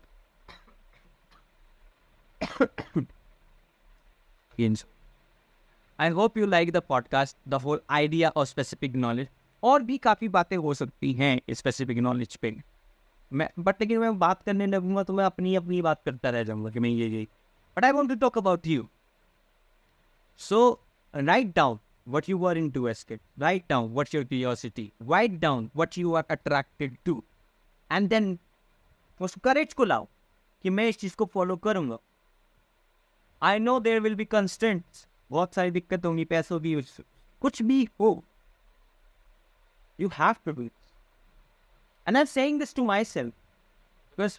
I hope you like the podcast, the whole idea of specific knowledge. और भी काफ़ी बातें हो सकती हैं specific knowledge पे, लेकिन मैं बात करने लगूंगा तो मैं अपनी अपनी बात करता रह जाऊंगा कि मैं ये but I want to talk about you. So write down what you were into as kid. Write down what's your curiosity. Write down what you are attracted to. And then उस courage को लाओ कि मैं इस चीज़ को follow करूँगा. I know there will be constraints. बहुत सारी दिक्कत होंगी, पैसों की, कुछ भी हो. You have to do it. And I'm saying this to myself. Because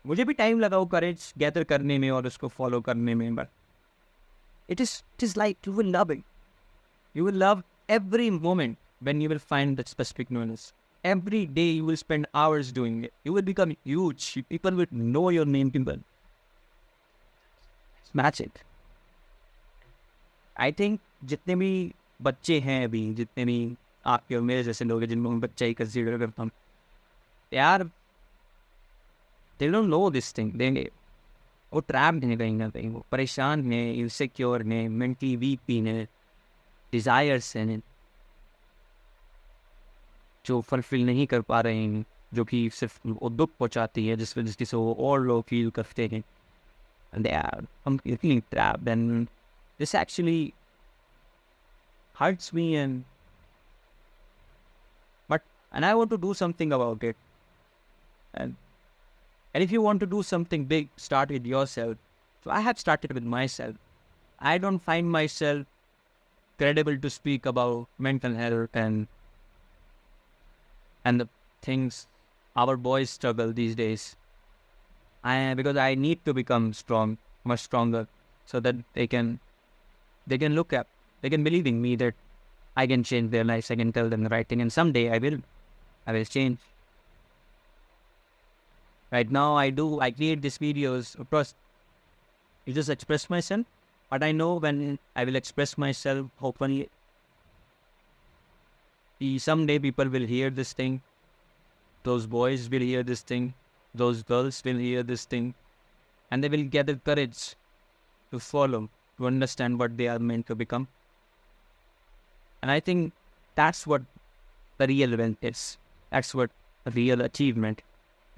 मुझे भी टाइम लगा वो courage gather करने में और उसको follow करने में, but it is like you will love it. You will love every moment when you will find that specific knowledge. Every day you will spend hours doing it. You will become huge. People will know your name. People. Match it. I think जितने भी बच्चे हैं अभी, जितने भी आपके और मेरे जैसे लोग हैं जिनको मैं बच्चा ही कंसीडर करता हूँ, यार they don't know this thing. वो ट्रैप्ड हैं कहीं ना कहीं, वो परेशान हैं, इनसिक्योर हैं, मेंटली वीक भी हैं, डिज़ायर्स हैं जो फुलफिल नहीं कर पा रहे हैं, जो कि सिर्फ वो दुख पहुंचाती है, जिस वजह से वो और लोग फील करते हैं. And they are completely trapped, and this actually hurts me, and I want to do something about it. And if you want to do something big, start with yourself. So I have started with myself. I don't find myself credible to speak about mental health and the things our boys struggle these days. Because I need to become strong, much stronger, so that they can look up, they can believe in me that I can change their lives. I can tell them the right thing, and someday I will change. Right now I create these videos, of course, to just express myself, but I know when I will express myself, hopefully, someday people will hear this thing, those boys will hear this thing, those girls will hear this thing, and they will gather courage to follow, to understand what they are meant to become. And I think that's what the real event is. That's what a real achievement.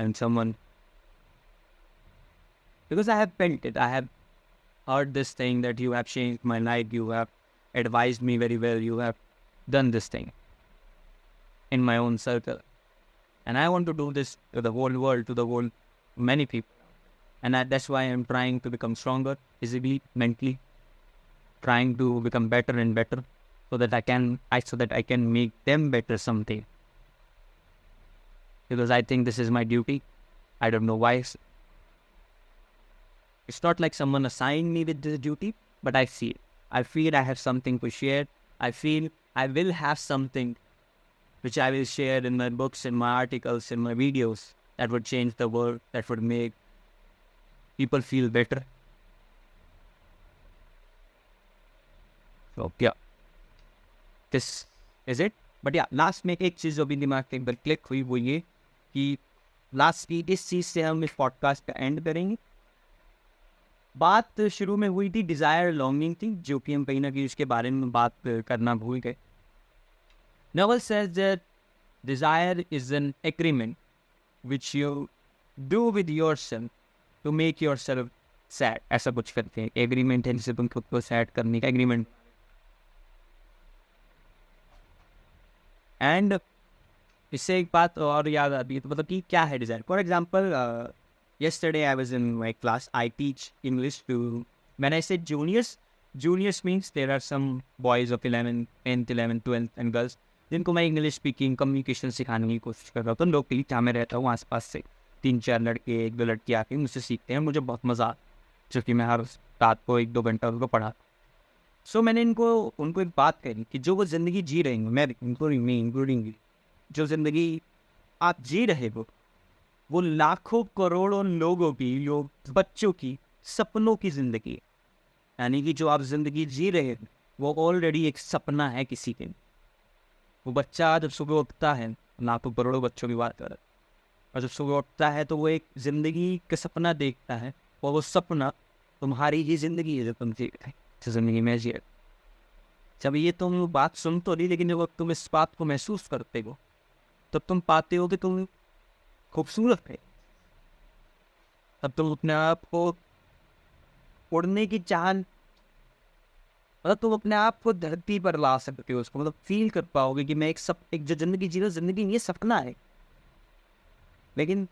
And someone, because I have felt it, I have heard this thing that you have changed my life, you have advised me very well, you have done this thing in my own circle. And I want to do this to the whole world, to the whole many people. And that's why I'm trying to become stronger, physically, mentally, trying to become better and better, so that I can make them better someday. Because I think this is my duty. I don't know why. It's not like someone assigned me with this duty, but I feel I have something to share. I feel I will have something which I will share in my books, in my articles, in my videos, that would change the world, that would make people feel better. So yeah, this is it. But yeah, last में एक चीज़ जो भी दिमाग के अंदर click हुई वो ये कि लास्ट की इस चीज़ से हम इस पॉडकास्ट का एंड करेंगे. बात शुरू में हुई थी डिज़ायर लॉन्गिंग थी, जो कि हम कहीं ना कहीं उसके बारे में बात करना भूल गए. Novel says that desire is an agreement which you do with yourself to make yourself sad. ऐसा कुछ करते हैं. एग्रीमेंट है जिसे तुम खुद को सैड करने का एग्रीमेंट. एंड इससे एक बात और याद आती है, तो मतलब कि क्या है desire. For example, yesterday I was in my class. I teach English to, when I say juniors means there are some boys of 11, 10th, 11th, 12th and girls जिनको मैं इंग्लिश स्पीकिंग कम्युनिकेशन सिखाने की कोशिश कर रहा हूँ. तो लोग जहाँ मैं रहता हूँ आसपास से 3-4 लड़के 1-2 लड़के आके मुझसे सीखते हैं. मुझे बहुत मज़ा आता है, क्योंकि मैं हर रात को 1-2 घंटा उनको पढ़ाता. सो मैंने उनको एक बात कही कि जो वो ज़िंदगी जी रहे हैं, मैं इंक्लूडिंग जो ज़िंदगी आप जी रहे हो, वो लाखों करोड़ों लोगों की, बच्चों की सपनों की ज़िंदगी है। यानी कि जो आप ज़िंदगी जी रहे हैं वो ऑलरेडी एक सपना है किसी के। वो बच्चा जब सुबह उठता है, लाखों करोड़ों बच्चों की बात कर रहा है, और जब सुबह उठता है तो वो एक ज़िंदगी का सपना देखता है, और वो सपना तुम्हारी ही ज़िंदगी है जो तुम जी रहे, जो ज़िंदगी में जी रहे। जब ये तुम बात सुन तो नहीं, लेकिन जब तुम इस बात को महसूस करते हो तब तुम पाते हो कि तुम खूबसूरत है। तब तुम अपने आप को उड़ने की चाह, मतलब तुम अपने आप को धरती पर ला सकते हो, उसको मतलब फील कर पाओगे कि मैं एक जो ज़िंदगी जी रहा हूँ, ज़िंदगी नहीं, ये सपना है। लेकिन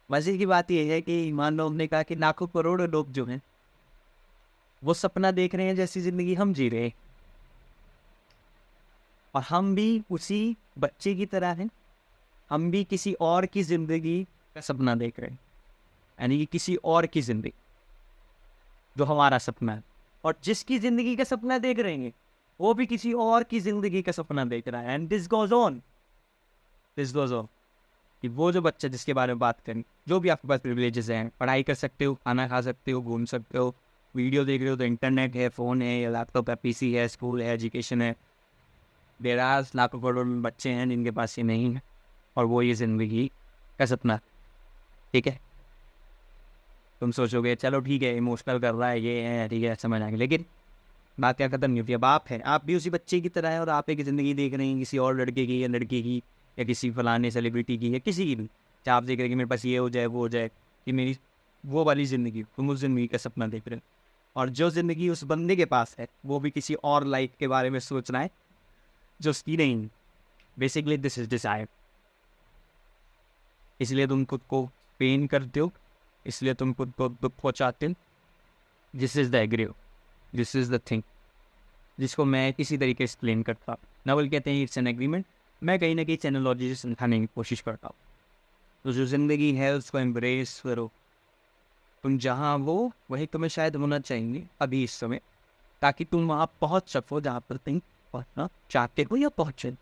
मजे की बात यह है कि मान लो हमने कहा कि लाखों करोड़ों लोग जो हैं वो सपना देख रहे हैं जैसी ज़िंदगी हम जी रहे हैं, और हम भी उसी बच्चे की तरह हैं। हम भी किसी और की ज़िंदगी का सपना देख रहे हैं, यानी कि किसी और की ज़िंदगी जो हमारा सपना है, और जिसकी ज़िंदगी का सपना देख रहे हैं वो भी किसी और की ज़िंदगी का सपना देख रहा है। एंड दिस गोज ऑन कि वो जो बच्चा जिसके बारे में बात करें, जो भी आपके पास प्रिविलेजेस हैं, पढ़ाई कर सकते हो, खाना खा सकते हो, घूम सकते हो, वीडियो देख रहे हो तो इंटरनेट है, फ़ोन है, या लैपटॉप है, पीसी है, स्कूल है, एजुकेशन है। बेराज लाखों करोड़ बच्चे हैं जिनके पास ये नहीं है, और वो ये ज़िंदगी का सपना, ठीक है। तुम सोचोगे चलो ठीक है, इमोशनल कर रहा है, ये है, ठीक है, समझ आएंगे, लेकिन बात क्या खत्म नहीं होती। अब आप हैं, आप भी उसी बच्चे की तरह है, और आप एक ज़िंदगी देख रहे हैं किसी और लड़के की या लड़की की, या किसी फलाने सेलिब्रिटी की, या किसी की भी। चाहे आप देख रहे हैं कि मेरे पास ये हो जाए, वो हो जाए, कि मेरी वो वाली ज़िंदगी, तुम उस ज़िंदगी का सपना देख रहे हो। और जो ज़िंदगी उस बंदे के पास है वो भी किसी और लाइफ के बारे में सोच रहा है जो उसकी नहीं। Basically this is desire. इसलिए तुम खुद को पेन करते हो, इसलिए तुम खुद को दुख पहुँचाते हो। This is the aggrieve, this is the thing जिसको मैं किसी तरीके से एक्सप्लेन करता हूँ। नवल कहते हैं इट्स एन एग्रीमेंट, मैं कहीं ना कहीं इस एनालॉजी से समझाने की कोशिश करता हूँ। तो जो ज़िंदगी है उसको एम्ब्रेस करो। तुम जहाँ हो वहीं तुम्हें शायद होना चाहिए अभी इस समय, ताकि तुम वहाँ पहुँच सको जहाँ पर तुम पहुँचना चाहते हो या पहुँचे।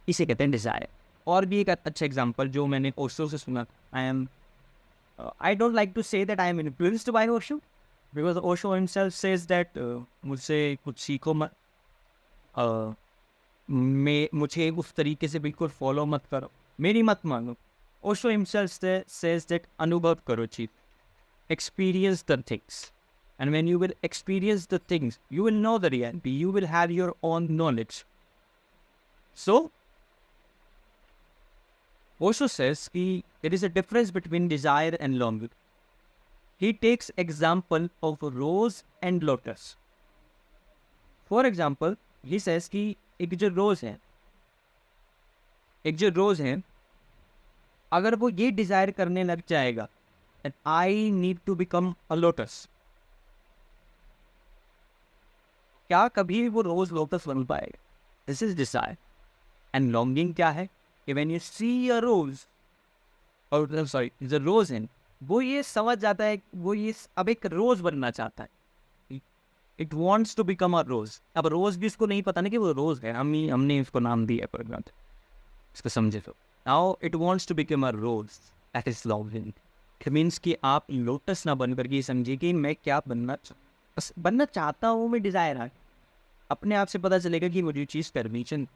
इसे कहते हैं डिज़ायर। और भी एक अच्छा एग्जांपल जो मैंने ओशो से सुना, I don't like to say that I am influenced by Osho, because Osho himself says that मुझसे कुछ सीखो मत, मुझे उस तरीके से बिल्कुल फॉलो मत करो, मेरी मत मानो। ओशो हिमसेल्फ सेज दैट अनुभव करो चीज, experience the things, and when you will experience the things you will know the reality, you will have your own knowledge. So Osho says कि there is a difference between desire and longing. He takes example of rose and lotus. For example, he says कि एक जो रोज है, अगर वो ये Dzire करने लग जाएगा that I need to become a lotus, क्या कभी वो रोज लोटस बन पाएगा? This is desire. And longing क्या है कि व्हेन यू सी अ रोज, और सॉरी द रोज इन, वो ये समझ जाता है, वो ये अब एक रोज बनना चाहता है, it wants to become a rose. अब रोज भी इसको नहीं पता ना कि वो रोज है, हमने इसको नाम दिया फॉर एग्जाम्पल, इसको समझे तो। Now it wants to become a rose, that is longing. It means कि आप लोटस ना बन करके समझिए कि मैं क्या बनना चाहता हूँ, मैं डिजायर है। अपने आप से पता चलेगा कि मुझे चीज़ करनी चाहिए।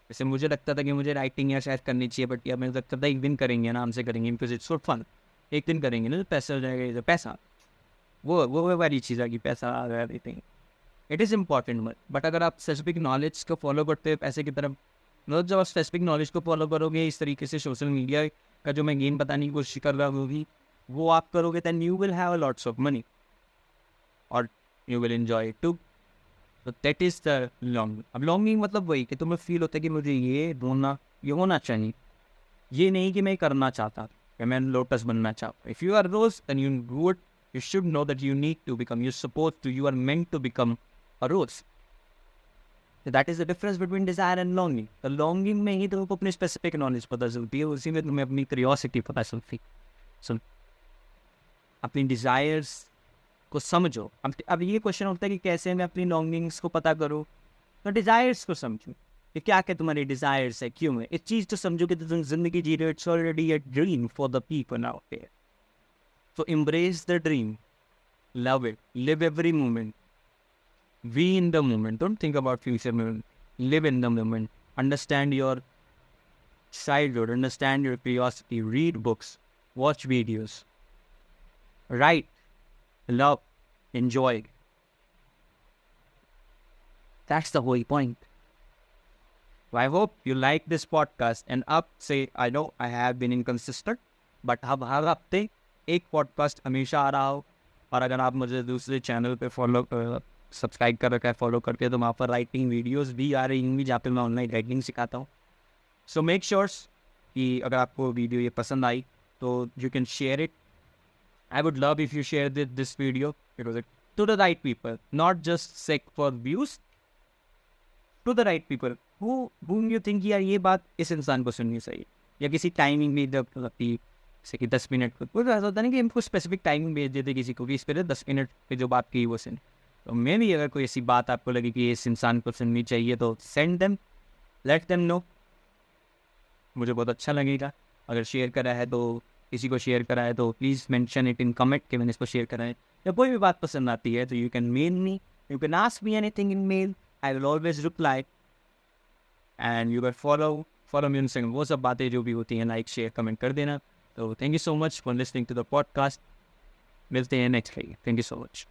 जैसे मुझे लगता था कि मुझे राइटिंग या शायद करनी चाहिए, बट या मुझे लगता था एक दिन करेंगे, आराम से करेंगे, बिकॉज इट्स फॉर फन। एक दिन करेंगे ना तो पैसा हो जाएगा, तो पैसा वो वाली चीज़ है कि पैसा आ गया, everything it is important. But अगर आप स्पेसिफिक नॉलेज को फॉलो करते हो पैसे की तरफ, मतलब जब आप स्पेसिफिक नॉलेज को फॉलो करोगे इस तरीके से, सोशल मीडिया का जो मैं गेम बताने की कोशिश कर रहा हूँ वो आप करोगे, then you will have a lots of money और you will enjoy it too. तो दैट इज द लॉन्ग। अब लॉन्गिंग मतलब वही कि तुम्हें फील होता है कि मुझे ये होना चाहिए, ये नहीं कि मैं करना चाहता कि मैं लोटस बनना चाहता। If you are rose then you should know that you need to become, you're supposed to, you are meant to become a rose. So that is the difference between desire and longing. The longing में ही तुमको अपनी specific knowledge पता चलती है, उसी में तुम्हें अपनी क्यूरियोसिटी पता चलती है। So अपनी डिजायर्स को समझो। अब ये क्वेश्चन होता है कि कैसे मैं अपनी लॉन्गिंग्स को पता करूँ, तो डिज़ायर्स को समझो कि क्या क्या तुम्हारे डिज़ायर्स है, क्यों है। इस चीज़ तो समझो कि तुम जिंदगी जी रहे हो, it's already a dream for the people out there. So embrace the dream, love it, live every moment, be in the moment. Don't think about future moment. Live in the moment. Understand your childhood, understand your curiosity, read books, watch videos, write, love, enjoy. That's the whole point. So I hope you like this podcast. And up say, I know I have been inconsistent, but अब हर हफ्ते एक podcast हमेशा आ रहा हो। और अगर आप मुझे दूसरे चैनल पे सब्सक्राइब कर रखा है, फॉलो करके, तो वहाँ पर राइटिंग वीडियोस भी आ रही होंगी जहाँ पे मैं ऑनलाइन राइटिंग सिखाता हूँ। सो मेक श्योर्स कि अगर आपको वीडियो ये पसंद आई तो you can share it. I would love if you share this video because to the right people, not just sick for views, to the right people whom you think यार ये बात इस इंसान को सुननी चाहिए, या किसी टाइमिंग में जब जैसे कि 10 मिनट को ऐसा होता नहीं कि हमको स्पेसिफिक टाइमिंग भेज देते किसी को कि इस पर 10 मिनट पे जो बात की वो सुन। तो मैं भी अगर कोई ऐसी बात आपको लगे कि इस इंसान को सुननी चाहिए तो send them, let them know, मुझे बहुत अच्छा लगेगा। अगर शेयर करा है तो किसी को शेयर करा है तो please mention it in comment कि मैंने इसको शेयर करा है। या कोई भी बात पसंद आती है तो you can mail me, you can ask me anything in mail, I will always reply. And you can follow me Instagram, वो सब बातें जो भी होती हैं लाइक शेयर कमेंट कर देना। तो thank you so much for listening to the podcast. मिलते हैं next week. Thank you so much.